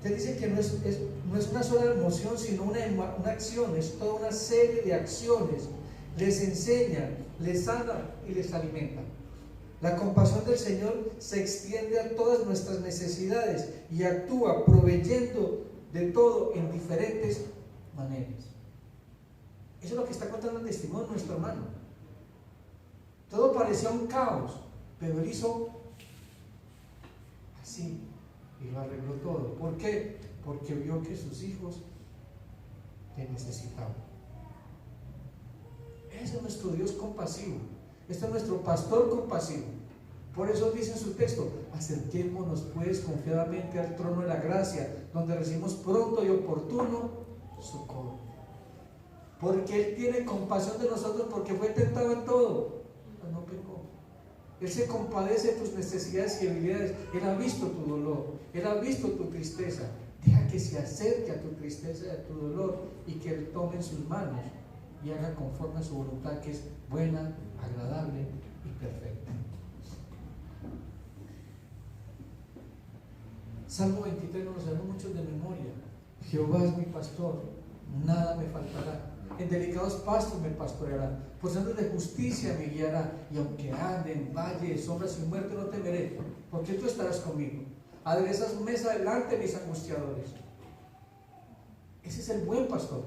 Te dice que no es una sola emoción, sino una acción, es toda una serie de acciones. Les enseña, les sana y les alimenta. La compasión del Señor se extiende a todas nuestras necesidades y actúa proveyendo de todo en diferentes maneras. Eso es lo que está contando el testimonio de nuestro hermano. Todo parecía un caos, pero él hizo así y lo arregló todo. ¿Por qué? Porque vio que sus hijos te necesitaban. Ese es nuestro Dios compasivo. Este es nuestro pastor compasivo. Por eso dice en su texto, acerquémonos pues confiadamente al trono de la gracia, donde recibimos pronto y oportuno socorro. Porque Él tiene compasión de nosotros, porque fue tentado en todo, pero no pecó. Él se compadece de tus necesidades y debilidades. Él ha visto tu dolor, Él ha visto tu tristeza. Deja que se acerque a tu tristeza y a tu dolor y que Él tome en sus manos y haga conforme a su voluntad, que es buena, agradable y perfecta. Salmo 23 nos lo sabemos muchos de memoria. Jehová es mi pastor, nada me faltará. En delicados pastos me pastoreará, por sendas de justicia me guiará, y aunque ande en valle de sombras y muerte no temeré, porque tú estarás conmigo. Aderezas mesa delante de mis angustiadores. Ese es el buen pastor.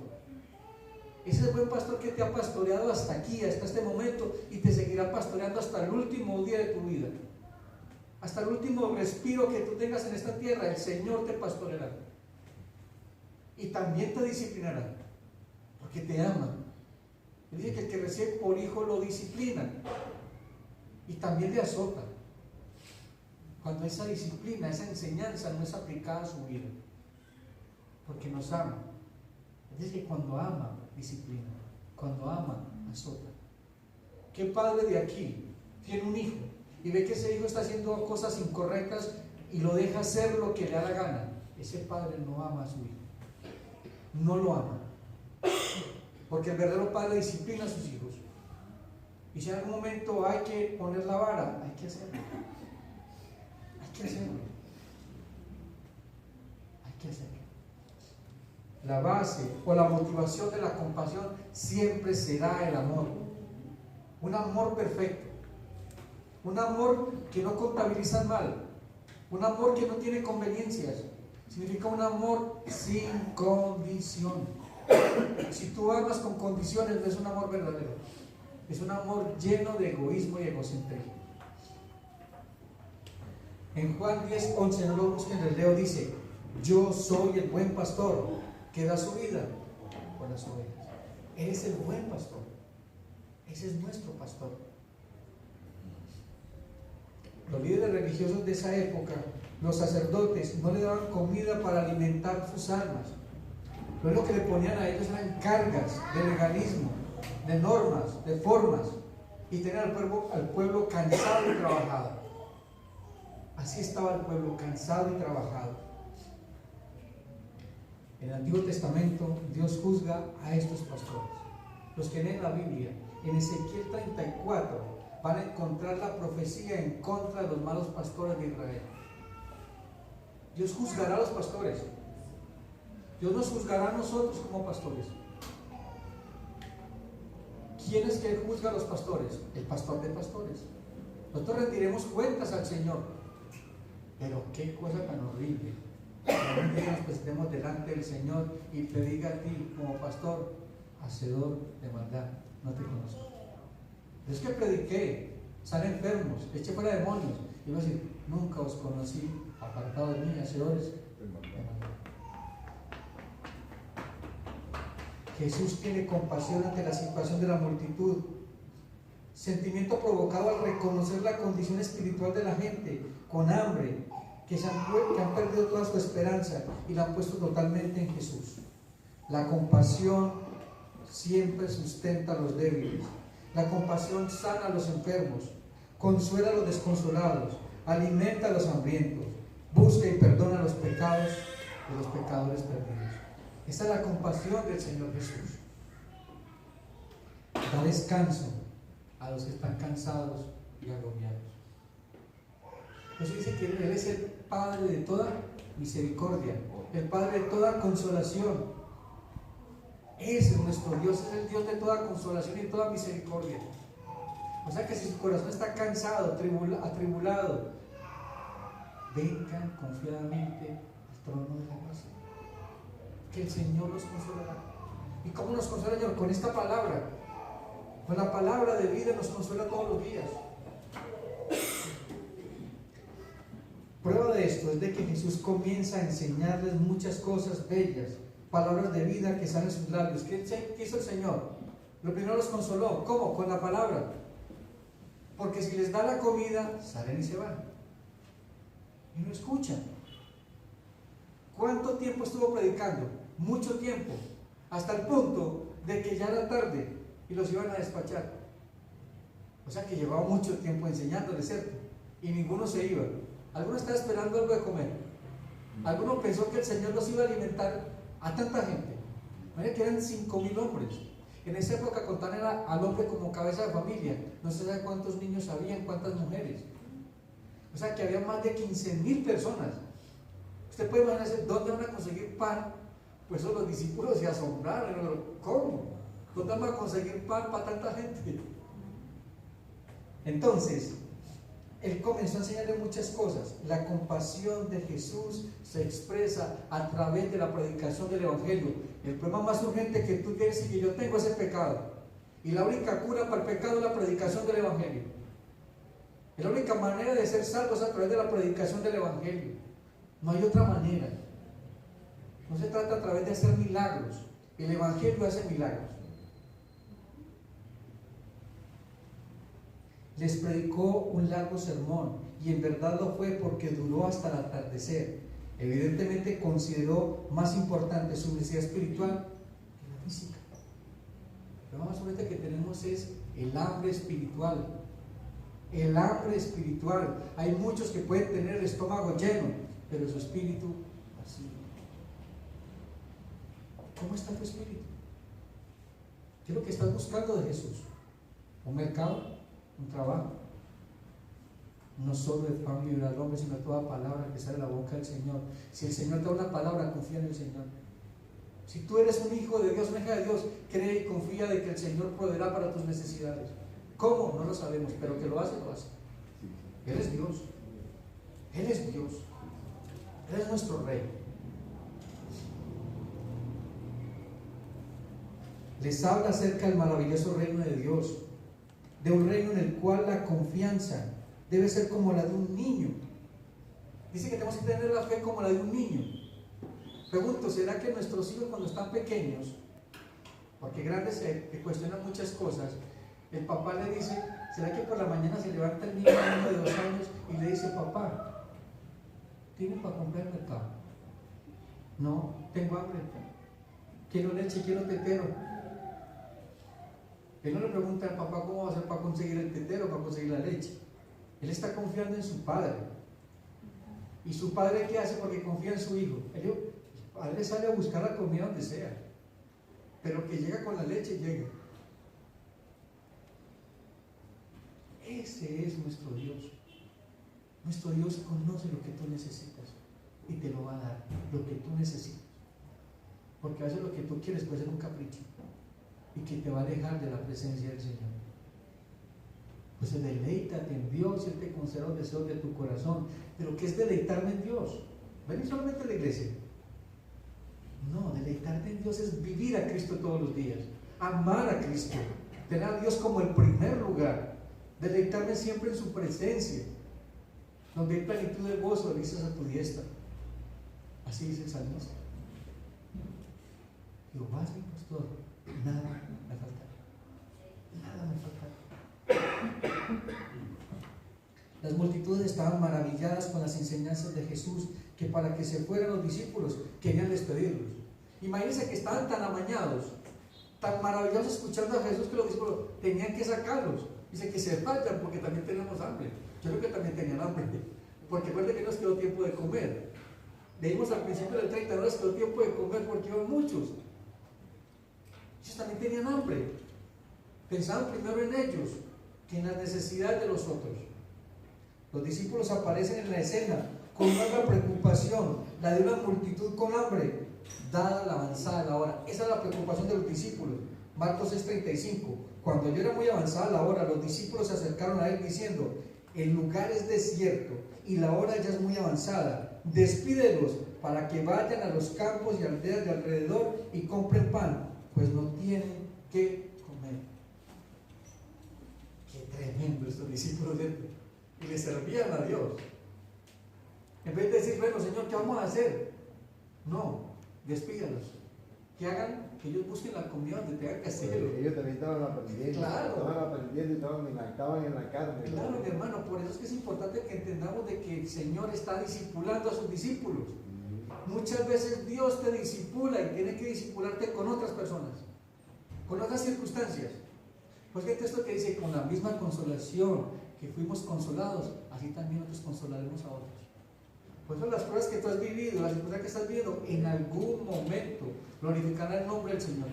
Ese es el buen pastor que te ha pastoreado hasta aquí, hasta este momento, y te seguirá pastoreando hasta el último día de tu vida. Hasta el último respiro que tú tengas en esta tierra, el Señor te pastoreará. Y también te disciplinará, porque te ama. Él dice que el que recibe por hijo lo disciplina. Y también le azota. Cuando esa disciplina, esa enseñanza no es aplicada a su vida. Porque nos ama. Él dice que cuando ama, disciplina. Cuando ama, azota. ¿Qué padre de aquí tiene un hijo y ve que ese hijo está haciendo cosas incorrectas y lo deja hacer lo que le da la gana? Ese padre no ama a su hijo. No lo ama. Porque el verdadero padre disciplina a sus hijos. Y si en algún momento hay que poner la vara, hay que hacerlo. Hay que hacerlo. Hay que hacerlo. La base o la motivación de la compasión siempre será el amor. Un amor perfecto. Un amor que no contabiliza el mal. Un amor que no tiene conveniencias. Significa un amor sin condición. Si tú amas con condiciones, no es un amor verdadero. Es un amor lleno de egoísmo y egocentrismo. En Juan 10:11, no lo busquen, les leo, dice: yo soy el buen pastor que da su vida por las ovejas. Él es el buen pastor. Ese es nuestro pastor. Los líderes religiosos de esa época, los sacerdotes, no le daban comida para alimentar sus almas. Lo único que le ponían a ellos eran cargas de legalismo, de normas, de formas, y tenían al pueblo cansado y trabajado. Así estaba el pueblo, cansado y trabajado. En el Antiguo Testamento, Dios juzga a estos pastores. Los que leen la Biblia, en Ezequiel 34, van a encontrar la profecía en contra de los malos pastores de Israel. Dios juzgará a los pastores. Dios nos juzgará a nosotros como pastores. ¿Quién es que juzga a los pastores? El pastor de pastores. Nosotros rendiremos cuentas al Señor. Pero qué cosa tan horrible. Realmente que nos presentemos delante del Señor y te diga a ti como pastor, hacedor de maldad, no te conozco. Es que prediqué, salen enfermos, eché fuera demonios. Y va a decir, nunca os conocí, apartado de mí, hacedores de maldad. Jesús tiene compasión ante la situación de la multitud. Sentimiento provocado al reconocer la condición espiritual de la gente, con hambre, que han perdido toda su esperanza y la han puesto totalmente en Jesús. La compasión siempre sustenta a los débiles. La compasión sana a los enfermos, consuela a los desconsolados, alimenta a los hambrientos, busca y perdona los pecados de los pecadores perdidos. Esa es la compasión del Señor Jesús. Da descanso a los que están cansados y agobiados. Jesús dice que Él es el Padre de toda misericordia, el Padre de toda consolación. Ese es nuestro Dios, es el Dios de toda consolación y de toda misericordia. O sea que si su corazón está cansado, atribulado, vengan confiadamente al trono de la gracia, que el Señor los consolará. ¿Y cómo nos consuela el Señor? Con esta palabra. Con la palabra de vida nos consuela todos los días. Prueba de esto es de que Jesús comienza a enseñarles muchas cosas bellas, palabras de vida que salen de sus labios. ¿Qué hizo el Señor? Lo primero los consoló. ¿Cómo? Con la palabra. Porque si les da la comida, salen y se van. Y no escuchan. ¿Cuánto tiempo estuvo predicando? Mucho tiempo. Hasta el punto de que ya era tarde y los iban a despachar. O sea que llevaba mucho tiempo enseñándoles, ¿cierto? Y ninguno se iba. Alguno estaba esperando algo de comer. Alguno pensó que el Señor los iba a alimentar a tanta gente. Miren que eran 5,000 hombres. En esa época contaban al hombre como cabeza de familia. No se sabe cuántos niños habían, cuántas mujeres. O sea que había más de 15,000 personas. Usted puede imaginarse dónde van a conseguir pan. Pues los discípulos se asombraron. ¿Cómo? ¿Dónde van a conseguir pan para tanta gente? Entonces, Él comenzó a enseñarle muchas cosas. La compasión de Jesús se expresa a través de la predicación del Evangelio. El problema más urgente que tú tienes y que yo tengo es el pecado. Y la única cura para el pecado es la predicación del Evangelio. Y la única manera de ser salvos es a través de la predicación del Evangelio. No hay otra manera. No se trata a través de hacer milagros. El Evangelio hace milagros. Les predicó un largo sermón y en verdad lo fue porque duró hasta el atardecer. Evidentemente consideró más importante su necesidad espiritual que la física. Lo más urgente que tenemos es el hambre espiritual. El hambre espiritual. Hay muchos que pueden tener el estómago lleno, pero su espíritu vacío. ¿Cómo está tu espíritu? ¿Qué es lo que estás buscando de Jesús? un mercado, un trabajo. No solo de pan vivirá el hombre, sino toda palabra que sale de la boca del Señor. Si el Señor te da una palabra, confía en el Señor. Si tú eres un hijo de Dios, una hija de Dios, cree y confía de que el Señor proveerá para tus necesidades. ¿Cómo? No lo sabemos, pero que lo hace, lo hace. Él es Dios. Él es Dios. Él es nuestro Rey. Les habla acerca del maravilloso reino de Dios, de un reino en el cual la confianza debe ser como la de un niño. Dice que tenemos que tener la fe como la de un niño. Pregunto, ¿será que nuestros hijos cuando están pequeños, porque grandes se cuestionan muchas cosas, el papá le dice, ¿será que por la mañana se levanta el niño de 2 años y le dice, papá, ¿tiene para comprar el mercado? No, tengo hambre, quiero leche, quiero tetero. Él no le pregunta al papá cómo va a hacer para conseguir el tetero, para conseguir la leche. Él está confiando en su padre. ¿Y su padre qué hace? Porque confía en su hijo. El padre sale a buscar la comida donde sea, pero que llega con la leche, llega. Ese es nuestro Dios. Nuestro Dios conoce lo que tú necesitas y te lo va a dar, lo que tú necesitas. Porque a veces lo que tú quieres puede ser un capricho y que te va a alejar de la presencia del Señor. Pues deleítate en Dios y Él te concederá los deseos de tu corazón. Pero ¿qué es deleitarme en Dios? ¿Venir solamente a la iglesia? No, deleitarte en Dios es vivir a Cristo todos los días, amar a Cristo, tener a Dios como el primer lugar, deleitarme siempre en su presencia, donde hay plenitud de gozo, dices a tu diestra. Así dice el salmista. Jehová es mi pastor, nada me faltará, nada me faltará. Las multitudes estaban maravilladas con las enseñanzas de Jesús, que para que se fueran los discípulos querían despedirlos. Imagínense que estaban tan amañados, tan maravillados escuchando a Jesús, que los discípulos tenían que sacarlos. Dice que se vayan porque también tenemos hambre. Yo creo que también tenían hambre, porque recuerden que no les quedó tiempo de comer. Leímos al principio del 30, no les quedó tiempo de comer porque iban muchos. Ellos también tenían hambre. Pensaban primero en ellos que en las necesidades de los otros. Los discípulos aparecen en la escena con una preocupación, la de una multitud con hambre, dada la avanzada de la hora. Esa es la preocupación de los discípulos. Marcos 6:35. Cuando ya era muy avanzada la hora, los discípulos se acercaron a él diciendo: el lugar es desierto y la hora ya es muy avanzada. Despídelos para que vayan a los campos y aldeas de alrededor y compren pan, pues no tienen que comer. Qué tremendo estos discípulos, ¿cierto? Y le servían a Dios. En vez de decir, bueno, Señor, ¿qué vamos a hacer? No, despídalos. Que hagan, que ellos busquen la comida donde tengan que hacerlo. Ellos también estaban aprendiendo. Claro. Estaban aprendiendo y estaban en la carne. Claro, mi hermano, por eso es que es importante que entendamos de que el Señor está discipulando a sus discípulos. Muchas veces Dios te discipula y tiene que discipularte con otras personas, con otras circunstancias. Pues que el texto que dice, con la misma consolación que fuimos consolados, así también nosotros consolaremos a otros. Por eso las pruebas que tú has vivido, las circunstancias que estás viviendo, en algún momento glorificarán el nombre del Señor.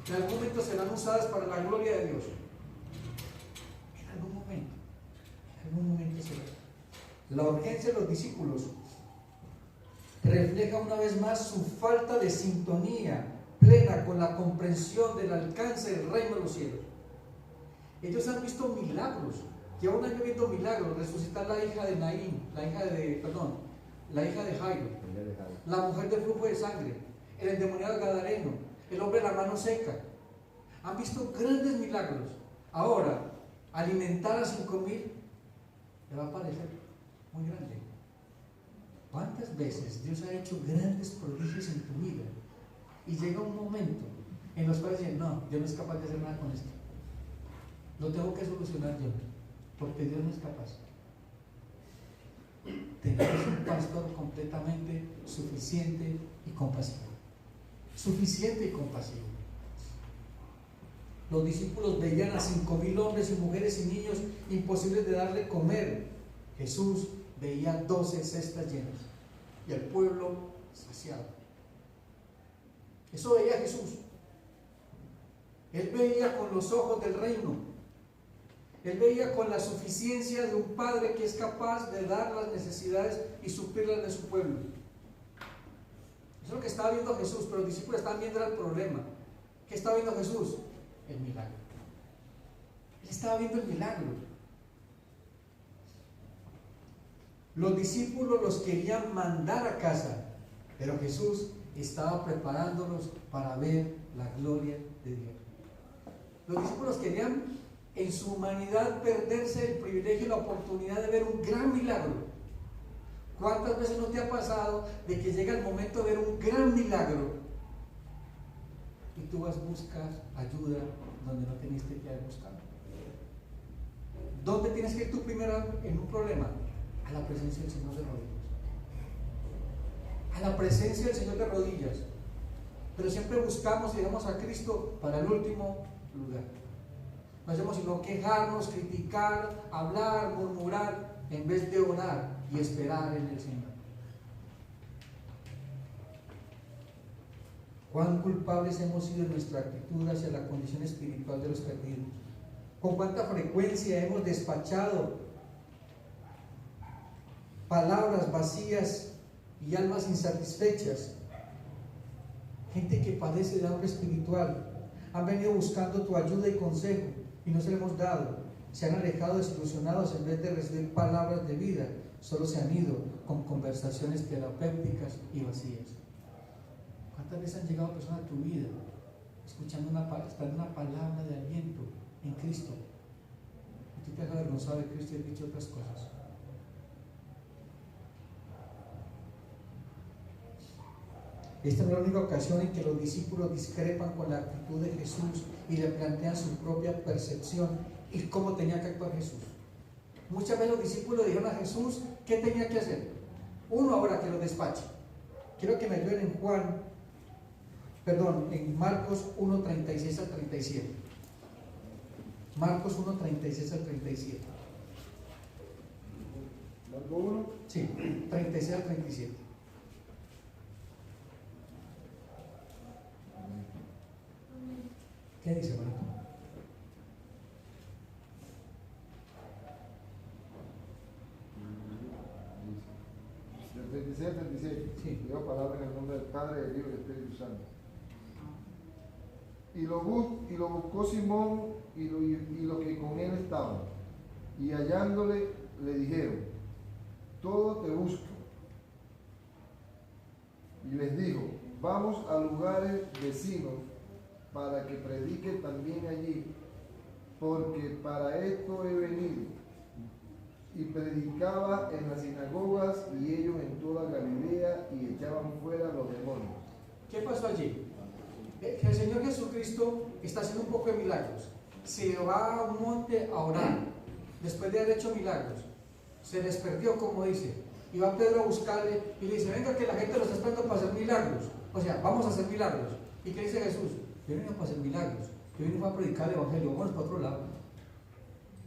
En algún momento serán usadas para la gloria de Dios. En algún momento será. La urgencia de los discípulos refleja una vez más su falta de sintonía plena con la comprensión del alcance del reino de los cielos. Ellos han visto milagros, llevan un año viendo milagros, resucitar la hija de Naín, la hija de Jairo, la mujer del flujo de sangre, el endemoniado gadareno, el hombre de la mano seca. Han visto grandes milagros. Ahora, alimentar a 5,000 le va a parecer muy grande. ¿Cuántas veces Dios ha hecho grandes prodigios en tu vida? Y llega un momento en los cuales dicen, no, yo no soy capaz de hacer nada con esto. Lo tengo que solucionar yo, porque Dios no es capaz. Tenemos un pastor completamente suficiente y compasivo. Suficiente y compasivo. Los discípulos veían a 5,000 hombres y mujeres y niños imposibles de darle comer. Jesús veía 12 cestas llenas y el pueblo saciado. Eso veía Jesús. Él veía con los ojos del reino. Él veía con la suficiencia de un padre que es capaz de dar las necesidades y suplirlas de su pueblo. Eso es lo que estaba viendo Jesús, pero los discípulos estaban viendo el problema. ¿Qué estaba viendo Jesús? El milagro. Él estaba viendo el milagro. Los discípulos los querían mandar a casa, pero Jesús estaba preparándolos para ver la gloria de Dios. Los discípulos querían en su humanidad perderse el privilegio y la oportunidad de ver un gran milagro. ¿Cuántas veces no te ha pasado de que llega el momento de ver un gran milagro y tú vas a buscar ayuda donde no teniste que haber buscado? ¿Dónde tienes que ir tú primero en un problema? A la presencia del Señor de rodillas. A la presencia del Señor de rodillas. Pero siempre buscamos y dejamos a Cristo para el último lugar. No hacemos sino quejarnos, criticar, hablar, murmurar, en vez de orar y esperar en el Señor. Cuán culpables hemos sido en nuestra actitud hacia la condición espiritual de los perdidos. Con cuánta frecuencia hemos despachado palabras vacías y almas insatisfechas. Gente que padece de hambre espiritual han venido buscando tu ayuda y consejo y no se le hemos dado. Se han alejado desilusionados en vez de recibir palabras de vida, solo se han ido con conversaciones terapéuticas y vacías. ¿Cuántas veces han llegado personas a tu vida esperando una palabra de aliento en Cristo? Y tú te has avergonzado de Cristo y has dicho otras cosas. Esta no es la única ocasión en que los discípulos discrepan con la actitud de Jesús y le plantean su propia percepción y cómo tenía que actuar Jesús. Muchas veces los discípulos dijeron a Jesús qué tenía que hacer. Uno ahora que lo despache. Quiero que me ayuden en Marcos 1:36 al 37. Marcos 1:36 al 37. ¿Marcos 1? Sí, 36 al 37. ¿Qué dice, hermano? Del 36 al 37. Sí. Digo palabra en el nombre del Padre, del Hijo y del Espíritu Santo. Y lo buscó Simón y los que con él estaban. Y hallándole le dijeron: todo te busco. Y les dijo: vamos a lugares vecinos para que predique también allí, porque para esto he venido. Y predicaba en las sinagogas y ellos en toda Galilea y echaban fuera los demonios. ¿Qué pasó allí? Que el Señor Jesucristo está haciendo un poco de milagros. Se va a un monte a orar después de haber hecho milagros. Se les perdió, como dice, y va Pedro a buscarle y le dice: venga, que la gente lo está esperando para hacer milagros. O sea, vamos a hacer milagros. ¿Y qué dice Jesús? Yo vine para hacer milagros, yo vine para predicar el evangelio. Vamos para otro lado.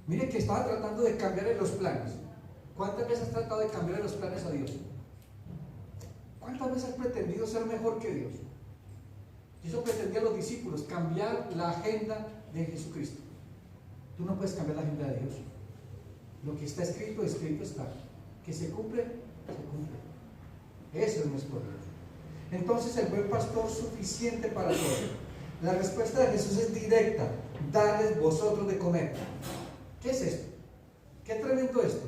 Mire que estaba tratando de cambiarle los planes. ¿Cuántas veces has tratado de cambiarle los planes a Dios? ¿Cuántas veces has pretendido ser mejor que Dios? Y eso pretendían los discípulos, cambiar la agenda de Jesucristo. Tú no puedes cambiar la agenda de Dios. Lo que está escrito, escrito está. Que se cumple, se cumple. Eso es nuestro Dios. Entonces el buen pastor suficiente para todo. La respuesta de Jesús es directa: dadles vosotros de comer. ¿Qué es esto? ¿Qué tremendo esto?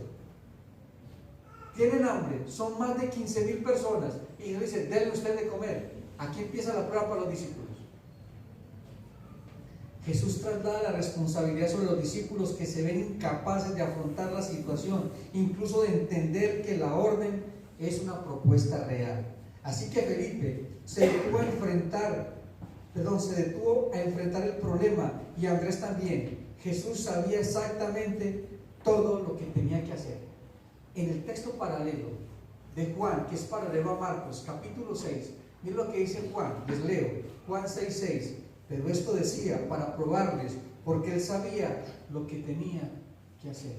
Tienen hambre, son más de 15,000 personas y Jesús dice: denle usted de comer. Aquí empieza la prueba para los discípulos. Jesús traslada la responsabilidad sobre los discípulos que se ven incapaces de afrontar la situación, incluso de entender que la orden es una propuesta real. Así que Felipe se detuvo a enfrentar el problema, y Andrés también. Jesús sabía exactamente todo lo que tenía que hacer. En el texto paralelo de Juan, que es paralelo a Marcos, capítulo 6, miren lo que dice Juan, les leo, Juan 6:6. Pero esto decía para probarles, porque él sabía lo que tenía que hacer.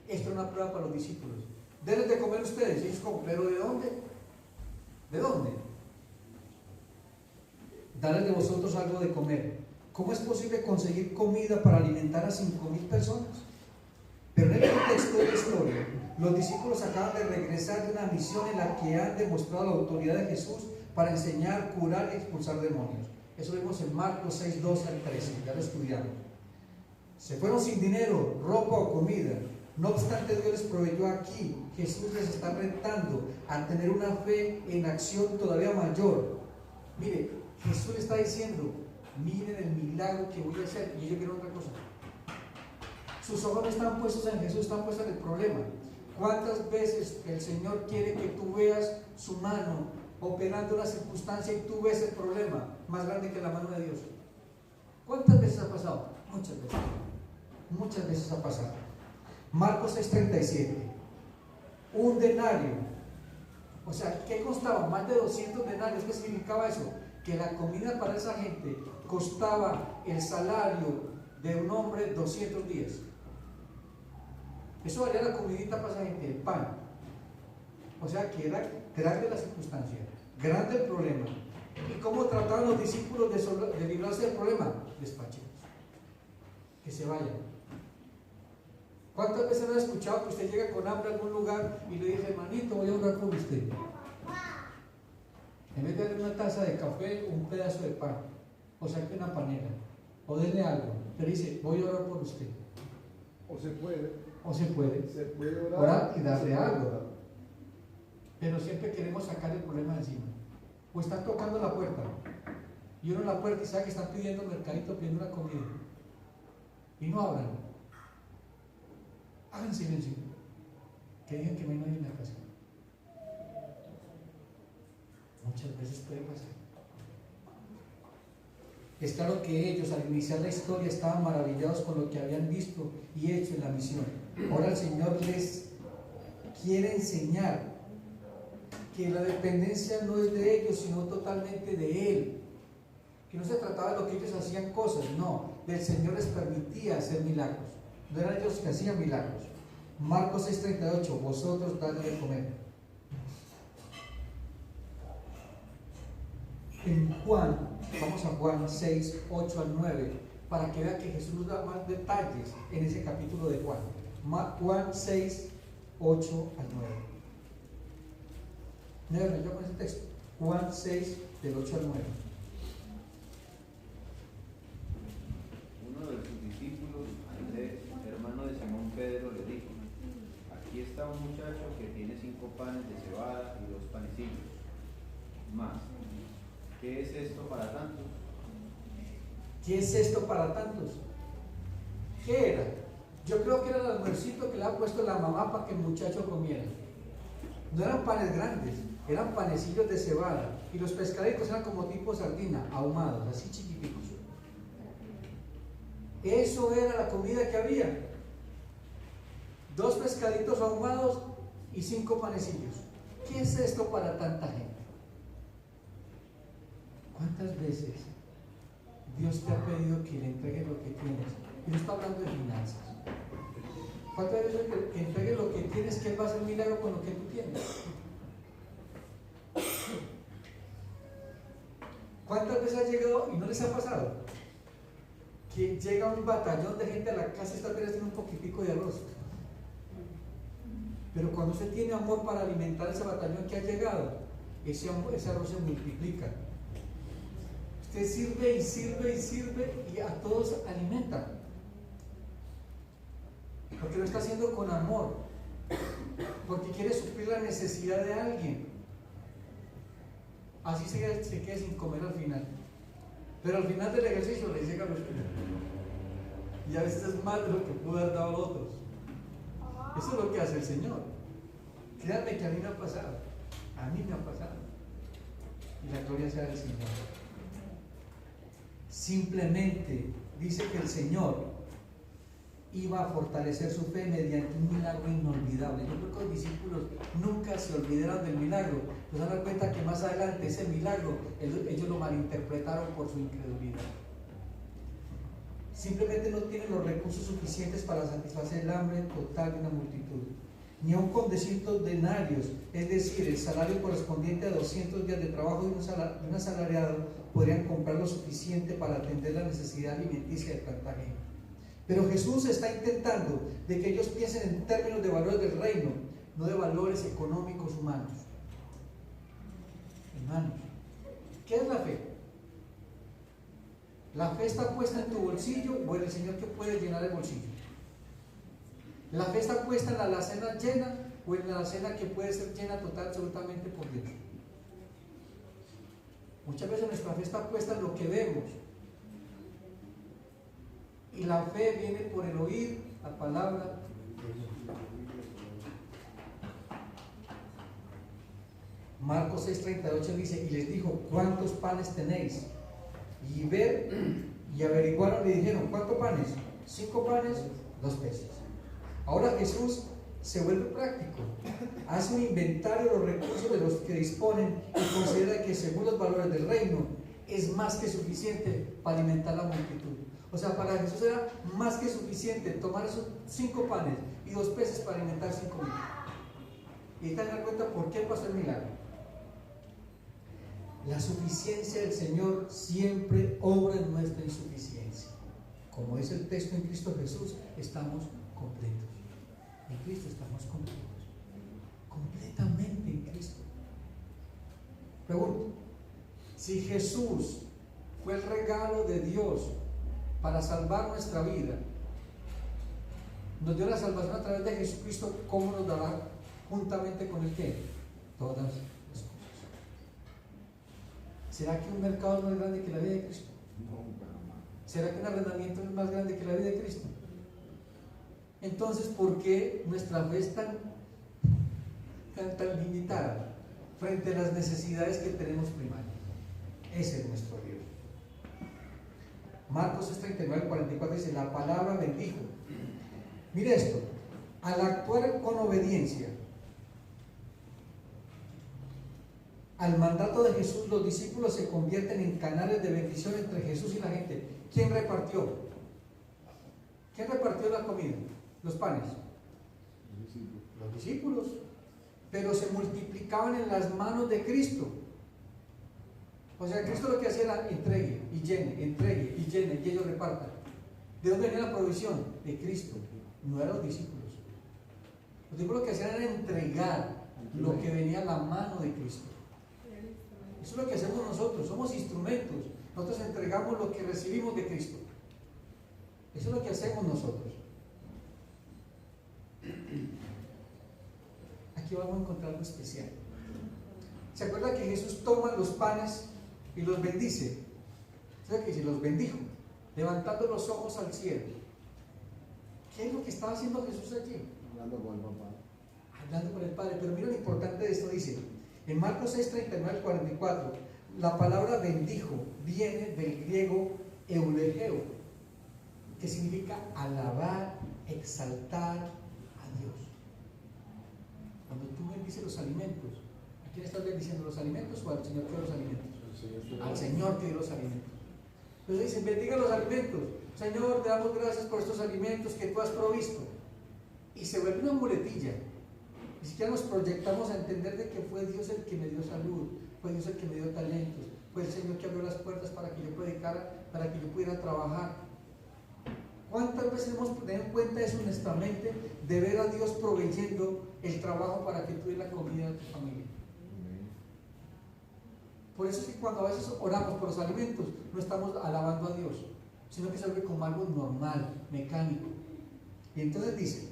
Esto era una prueba para los discípulos. Denles de comer ustedes. Y ellos como: ¿pero de dónde? ¿De dónde? Darles de vosotros algo de comer. ¿Cómo es posible conseguir comida para alimentar a 5,000 personas? Pero en el contexto de la historia, los discípulos acaban de regresar de una misión en la que han demostrado la autoridad de Jesús para enseñar, curar y expulsar demonios. Eso lo vimos en Marcos 6, 12 al 13, ya lo estudiamos. Se fueron sin dinero, ropa o comida. No obstante, Dios les proveyó aquí. Jesús les está retando a tener una fe en acción todavía mayor. Mire, Jesús le está diciendo, miren el milagro que voy a hacer. Y ellos vieron otra cosa. Sus ojos no están puestos en Jesús, están puestos en el problema. ¿Cuántas veces el Señor quiere que tú veas su mano operando una circunstancia y tú ves el problema más grande que la mano de Dios? ¿Cuántas veces ha pasado? Muchas veces. Muchas veces ha pasado. Marcos 6:37. Un denario. O sea, ¿qué costaba? Más de 200 denarios. ¿Qué significaba eso? Que la comida para esa gente costaba el salario de un hombre 200 días. Eso valía la comidita para esa gente, el pan. O sea que era grande la circunstancia, grande el problema. ¿Y cómo trataban los discípulos de librarse del problema? Despachemos, que se vayan. ¿Cuántas veces han escuchado que usted llega con hambre a algún lugar y le dice, hermanito, voy a orar por usted? En vez de darle una taza de café, un pedazo de pan, o saque una panela, o denle algo, pero dice, voy a orar por usted. O se puede. O se puede. Se puede orar y darle algo. Pero siempre queremos sacar el problema de encima. O están tocando la puerta, y uno en la puerta y sabe que están pidiendo mercadito, pidiendo una comida, y no abran. Hagan silencio, que digan que no hay nadie en la casa. Muchas veces puede pasar. Es claro que ellos al iniciar la historia estaban maravillados con lo que habían visto y hecho en la misión. Ahora el Señor les quiere enseñar que la dependencia no es de ellos, sino totalmente de Él. Que no se trataba de lo que ellos hacían cosas, no, del Señor les permitía hacer milagros. No eran ellos que hacían milagros. Marcos 6:38, vosotros dadle de comer. En Juan, vamos a Juan 6, 8 al 9, para que vea que Jesús nos da más detalles en ese capítulo de Juan. Juan 6, 8 al 9. Léanme yo con ese texto. Juan 6, del 8 al 9. Uno de sus discípulos, Andrés, hermano de Simón Pedro, le dijo, aquí está un muchacho que tiene 5 panes de cebada y 2 panecillos. Más, ¿qué es esto para tantos? ¿Qué es esto para tantos? ¿Qué era? Yo creo que era el almuercito que le ha puesto la mamá para que el muchacho comiera. No eran panes grandes, eran panecillos de cebada. Y los pescaditos eran como tipo sardina, ahumados, así chiquiticos. Eso era la comida que había. 2 pescaditos ahumados y 5 panecillos. ¿Qué es esto para tanta gente? ¿Cuántas veces Dios te ha pedido que le entregues lo que tienes? Y no está hablando de finanzas. ¿Cuántas veces que entregues lo que tienes, que Él va a hacer un milagro con lo que tú tienes? ¿Cuántas veces ha llegado y no les ha pasado? Que llega un batallón de gente a la casa y está teniendo un poquitico de arroz. Pero cuando usted tiene amor para alimentar ese batallón que ha llegado, ese arroz se multiplica. Usted sirve y sirve y sirve y a todos alimenta. Porque lo está haciendo con amor. Porque quiere suplir la necesidad de alguien. Así se quede sin comer al final. Pero al final del ejercicio le llega los primeros. Y a veces es más de lo que pudo haber dado a otros. Eso es lo que hace el Señor. Créanme que a mí me ha pasado. A mí me ha pasado. Y la gloria sea del Señor. Simplemente dice que el Señor iba a fortalecer su fe mediante un milagro inolvidable. Yo creo que los discípulos nunca se olvidaron del milagro. Se dan cuenta que más adelante ese milagro ellos lo malinterpretaron por su incredulidad. Simplemente no tienen los recursos suficientes para satisfacer el hambre total de una multitud. Ni aun con 200 denarios, es decir, el salario correspondiente a 200 días de trabajo de un asalariado, podrían comprar lo suficiente para atender la necesidad alimenticia de tanta gente. Pero Jesús está intentando de que ellos piensen en términos de valores del reino, no de valores económicos humanos. Hermanos, ¿qué es la fe? ¿La fe está puesta en tu bolsillo o en el Señor que puede llenar el bolsillo? ¿La fe está puesta en la alacena llena o en la alacena que puede ser llena total absolutamente por Dios? Muchas veces nuestra fe está puesta en lo que vemos. Y la fe viene por el oír la palabra. Marcos 6:38 dice, y les dijo, ¿cuántos panes tenéis? Y ver, y averiguaron, le dijeron, ¿cuántos panes? 5 panes, 2 peces. Ahora Jesús se vuelve práctico, hace un inventario de los recursos de los que disponen y considera que según los valores del reino es más que suficiente para alimentar la multitud. O sea, para Jesús era más que suficiente tomar esos 5 panes y 2 peces para alimentar 5,000. Y ahí te das cuenta por qué pasó el milagro. La suficiencia del Señor siempre obra en nuestra insuficiencia. Como dice el texto, en Cristo Jesús estamos completos. En Cristo estamos completos. Completamente en Cristo. Pregunto, si Jesús fue el regalo de Dios para salvar nuestra vida, nos dio la salvación a través de Jesucristo, ¿cómo nos dará juntamente con el qué? Todas las cosas. ¿Será que un mercado es más grande que la vida de Cristo? ¿Será que un arrendamiento es más grande que la vida de Cristo? Entonces, ¿por qué nuestra fe es tan limitada frente a las necesidades que tenemos primarias? Ese es nuestro Dios. Marcos 39:44 dice, la palabra bendijo. Mire esto, al actuar con obediencia al mandato de Jesús, los discípulos se convierten en canales de bendición entre Jesús y la gente. ¿Quién repartió? ¿Quién repartió la comida? Los panes. Los discípulos. Pero se multiplicaban en las manos de Cristo. O sea, Cristo lo que hacía era entregue y llene, y ellos repartan. ¿De dónde venía la provisión? De Cristo, no de los discípulos. Los discípulos lo que hacían era entregar lo que venía a la mano de Cristo. Eso es lo que hacemos nosotros, somos instrumentos. Nosotros entregamos lo que recibimos de Cristo. Eso es lo que hacemos nosotros. Aquí vamos a encontrar algo especial. ¿Se acuerda que Jesús toma los panes y los bendice? ¿Sabe que dice? Los bendijo, levantando los ojos al cielo. ¿Qué es lo que estaba haciendo Jesús allí? Hablando con el papá. Hablando con el Padre. Pero mira lo importante de esto, dice en Marcos 6:39-44, la palabra bendijo viene del griego eulegeo, que significa alabar, exaltar a Dios. Cuando tú bendices los alimentos, ¿a quién estás bendiciendo? ¿Los alimentos o al Señor que dio los alimentos? Al Señor que dio los alimentos. Entonces dicen, bendiga los alimentos. Señor, te damos gracias por estos alimentos que tú has provisto. Y se vuelve una muletilla. Ni siquiera nos proyectamos a entender de que fue Dios el que me dio salud, fue Dios el que me dio talentos, fue el Señor que abrió las puertas para que yo predicara, para que yo pudiera trabajar. ¿Cuántas veces hemos tenido en cuenta eso honestamente, de ver a Dios proveyendo el trabajo para que tú des la comida a tu familia? Por eso es que cuando a veces oramos por los alimentos, no estamos alabando a Dios, sino que se vuelve como algo normal, mecánico. Y entonces dice,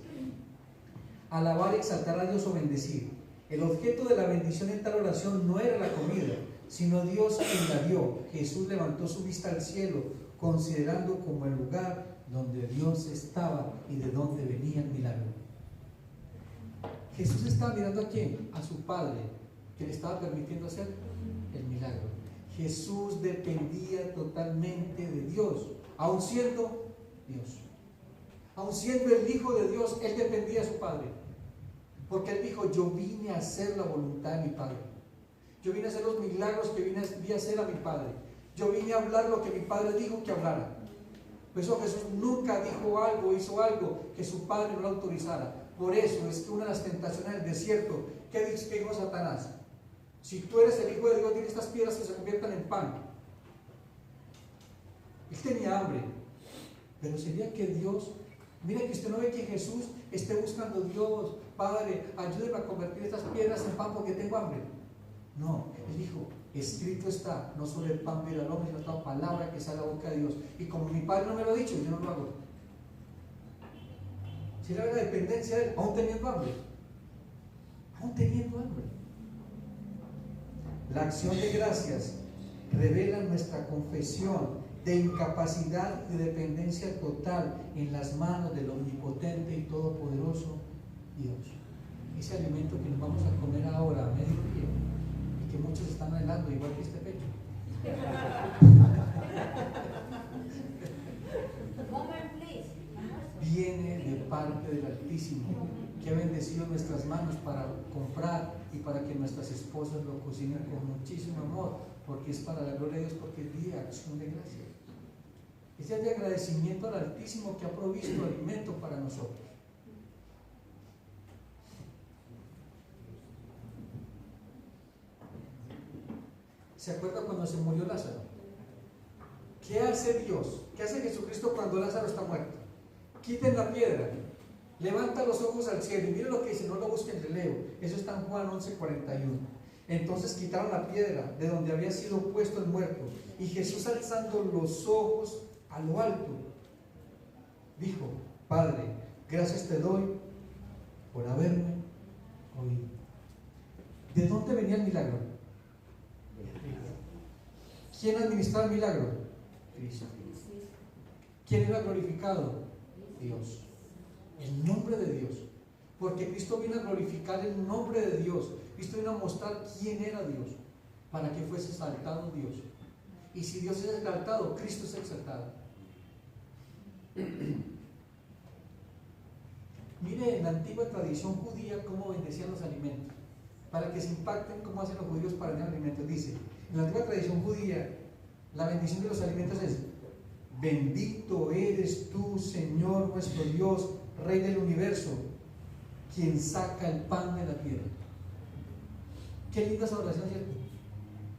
alabar y exaltar a Dios o bendecir. El objeto de la bendición en tal oración no era la comida, sino Dios quien la dio. Jesús levantó su vista al cielo, considerando como el lugar donde Dios estaba y de donde venía el milagro. Jesús estaba mirando ¿a quién? A su Padre, que le estaba permitiendo hacer el milagro. Jesús dependía totalmente de Dios, aun siendo Dios. Aun siendo el Hijo de Dios, Él dependía de su Padre. Porque Él dijo, yo vine a hacer la voluntad de mi Padre. Yo vine a hacer los milagros que vine a hacer a mi Padre. Yo vine a hablar lo que mi Padre dijo que hablara. Por eso Jesús nunca dijo algo, hizo algo que su Padre no lo autorizara. Por eso es que una de las tentaciones del desierto, ¿qué dijo Satanás? Si tú eres el Hijo de Dios, dile estas piedras que se conviertan en pan. Él tenía hambre. Pero sería que Dios, mire que usted no ve que Jesús esté buscando: Dios, Padre, ayúdeme a convertir estas piedras en pan porque tengo hambre. No, Él dijo: escrito está, no solo el pan vive al hombre, sino toda palabra que sale a la boca de Dios. Y como mi Padre no me lo ha dicho, yo no lo hago. Si era la dependencia de Él, aún teniendo hambre. Aún teniendo hambre. La acción de gracias revela nuestra confesión de incapacidad y dependencia total en las manos del omnipotente y todopoderoso Dios. Ese alimento que nos vamos a comer ahora a mediodía y que muchos están anhelando, igual que este pecho, viene de parte del Altísimo, que ha bendecido nuestras manos para comprar y para que nuestras esposas lo cocinen con muchísimo amor, porque es para la gloria de Dios, porque es día de acción de gracias. Es día de agradecimiento al Altísimo que ha provisto alimento para nosotros. ¿Se acuerda cuando se murió Lázaro? ¿Qué hace Dios? ¿Qué hace Jesucristo cuando Lázaro está muerto? Quiten la piedra, levanta los ojos al cielo y miren lo que dice, no lo busquen, le leo. Eso está en Juan 11:41. Entonces quitaron la piedra de donde había sido puesto el muerto, y Jesús, alzando los ojos a lo alto, dijo: Padre, gracias te doy por haberme oído. ¿De dónde venía el milagro? ¿Quién administraba el milagro? Cristo. ¿Quién era glorificado? Dios. El nombre de Dios. Porque Cristo vino a glorificar el nombre de Dios. Cristo vino a mostrar quién era Dios, para que fuese exaltado Dios. Y si Dios es exaltado, Cristo es exaltado. Mire en la antigua tradición judía cómo bendecían los alimentos, para que se impacten cómo hacen los judíos para tener alimentos. Dice, en la antigua tradición judía, la bendición de los alimentos es: bendito eres tú, Señor nuestro Dios, Rey del universo, quien saca el pan de la tierra. Qué linda esa oración, ¿cierto?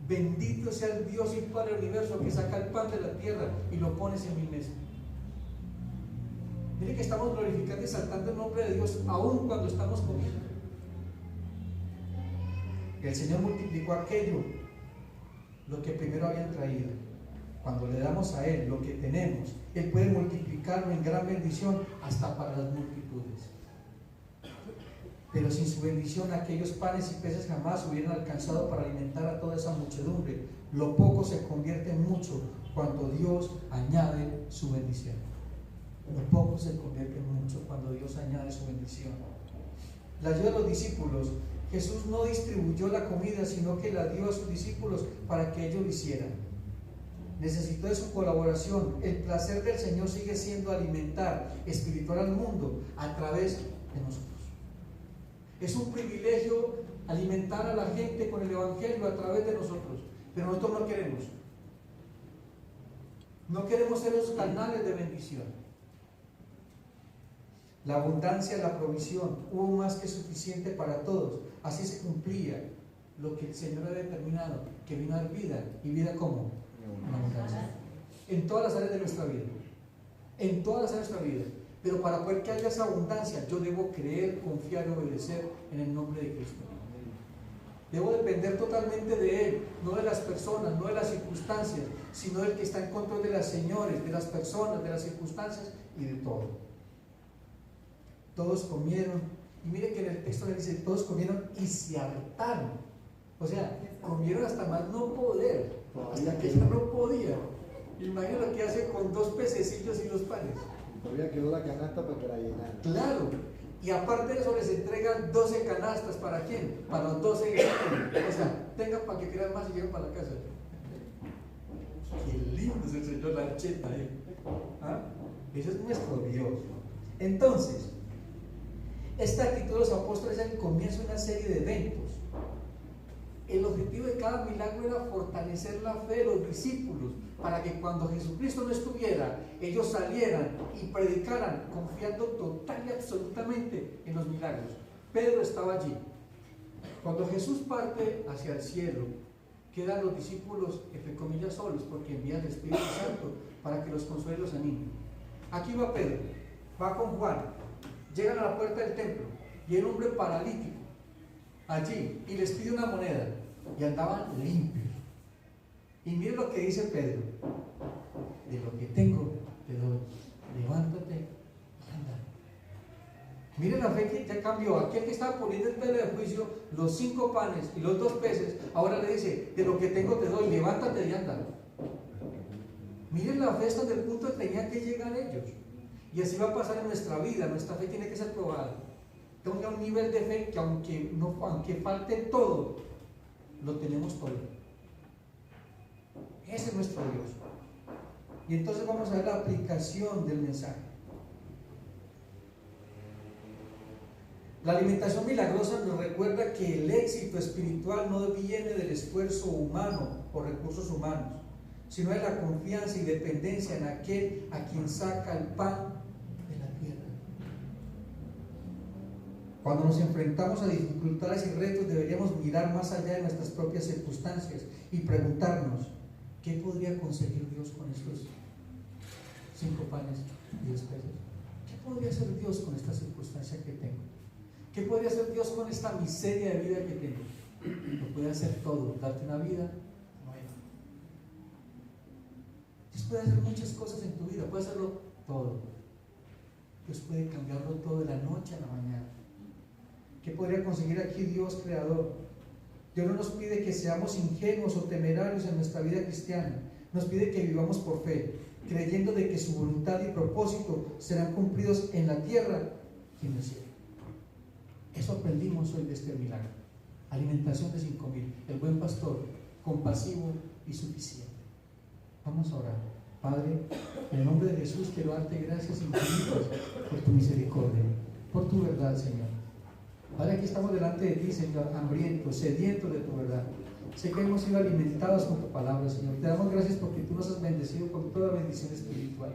Bendito sea el Dios y Padre del universo, que saca el pan de la tierra y lo pones en mi mesa. Mire que estamos glorificando y exaltando el nombre de Dios aún cuando estamos comiendo. El Señor multiplicó aquello, lo que primero habían traído. Cuando le damos a Él lo que tenemos, Él puede multiplicarlo en gran bendición hasta para las multitudes. Pero sin su bendición, aquellos panes y peces jamás hubieran alcanzado para alimentar a toda esa muchedumbre. Lo poco se convierte en mucho cuando Dios añade su bendición. Lo poco se convierte en mucho cuando Dios añade su bendición. La ayuda de los discípulos. Jesús no distribuyó la comida, sino que la dio a sus discípulos para que ellos lo hicieran. Necesitó de su colaboración. El placer del Señor sigue siendo alimentar espiritual al mundo a través de nosotros. Es un privilegio alimentar a la gente con el Evangelio a través de nosotros, pero nosotros no queremos. No queremos ser los canales de bendición. La abundancia, la provisión, hubo más que suficiente para todos. Así se cumplía lo que el Señor había determinado, que vino a dar vida. ¿Y vida cómo? En abundancia. En todas las áreas de nuestra vida. En todas las áreas de nuestra vida. Pero para poder que haya esa abundancia, yo debo creer, confiar y obedecer en el nombre de Cristo. Debo depender totalmente de Él, no de las personas, no de las circunstancias, sino del que está en control de las señores, de las personas, de las circunstancias y de todo. Todos comieron, y mire que en el texto le dice: todos comieron y se hartaron. O sea, comieron hasta más no poder, hasta que ya no podía. Imagina lo que hace con 2 pececillos y 2 panes. Todavía quedó la canasta para que la llenaran. Claro, y aparte de eso les entregan 12 canastas. ¿Para quién? Para los 12 guerreros. O sea, tengan para que crean más y lleguen para la casa. Qué lindo es el Señor Lancheta ahí. ¿Ah? Eso es nuestro Dios. Entonces, esta actitud de los apóstoles es el comienzo de una serie de eventos. El objetivo de cada milagro era fortalecer la fe de los discípulos, para que cuando Jesucristo no estuviera, ellos salieran y predicaran confiando total y absolutamente en los milagros. Pedro estaba allí. Cuando Jesús parte hacia el cielo, quedan los discípulos, entre comillas, solos, porque envía al Espíritu Santo para que los consuele y los anime. Aquí va Pedro, va con Juan, llegan a la puerta del templo y hay un hombre paralítico allí y les pide una moneda y andaban limpios. Y miren lo que dice Pedro: de lo que tengo te doy, levántate y anda. Miren la fe que ya cambió. Aquel que estaba poniendo en tela de juicio los 5 panes y los 2 peces, ahora le dice: de lo que tengo te doy, levántate y anda. Miren la fe hasta el punto que tenían que llegar ellos. Y así va a pasar en nuestra vida. Nuestra fe tiene que ser probada. Tenga un nivel de fe que aunque falte todo, lo tenemos todo. Ese es nuestro Dios. Y entonces vamos a ver la aplicación del mensaje. La alimentación milagrosa nos recuerda que el éxito espiritual no viene del esfuerzo humano o recursos humanos, sino de la confianza y dependencia en aquel a quien saca el pan de la tierra. Cuando nos enfrentamos a dificultades y retos, deberíamos mirar más allá de nuestras propias circunstancias y preguntarnos: ¿qué podría conseguir Dios con estos 5 panes y 2 peces? ¿Qué podría hacer Dios con esta circunstancia que tengo? ¿Qué podría hacer Dios con esta miseria de vida que tengo? Lo puede hacer todo, darte una vida nueva. Dios puede hacer muchas cosas en tu vida, puede hacerlo todo. Dios puede cambiarlo todo de la noche a la mañana. ¿Qué podría conseguir aquí Dios creador? Dios no nos pide que seamos ingenuos o temerarios en nuestra vida cristiana. Nos pide que vivamos por fe, creyendo de que su voluntad y propósito serán cumplidos en la tierra y en el cielo. Eso aprendimos hoy de este milagro. Alimentación de 5,000. El buen pastor, compasivo y suficiente. Vamos a orar. Padre, en el nombre de Jesús quiero darte gracias infinitas por tu misericordia, por tu verdad, Señor. Padre, aquí estamos delante de ti, Señor, hambrientos, sedientos de tu verdad. Sé que hemos sido alimentados con tu palabra, Señor. Te damos gracias porque tú nos has bendecido con toda bendición espiritual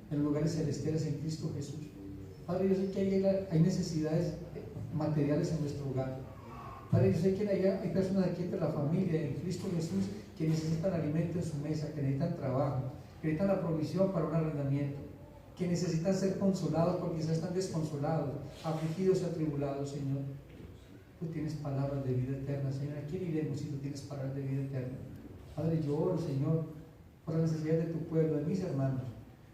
en los lugares celestiales en Cristo Jesús. Padre, yo sé que hay necesidades materiales en nuestro hogar. Padre, yo sé que hay personas aquí entre la familia en Cristo Jesús que necesitan alimento en su mesa, que necesitan trabajo, que necesitan la provisión para un arrendamiento, que necesitan ser consolados porque quizás están desconsolados, afligidos y atribulados, Señor. Tú tienes palabras de vida eterna, Señor. ¿A quién iremos si tú tienes palabras de vida eterna? Padre, yo oro, Señor, por las necesidades de tu pueblo, de mis hermanos,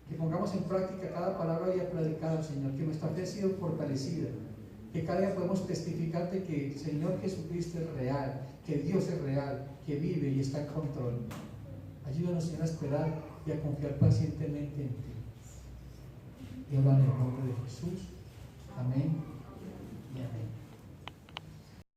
que pongamos en práctica cada palabra ya predicada, Señor, que nuestra fe ha sido fortalecida, que cada día podemos testificarte que el Señor Jesucristo es real, que Dios es real, que vive y está en control. Ayúdanos, Señor, a esperar y a confiar pacientemente en ti. Y ahora en el nombre de Jesús. Amén y amén.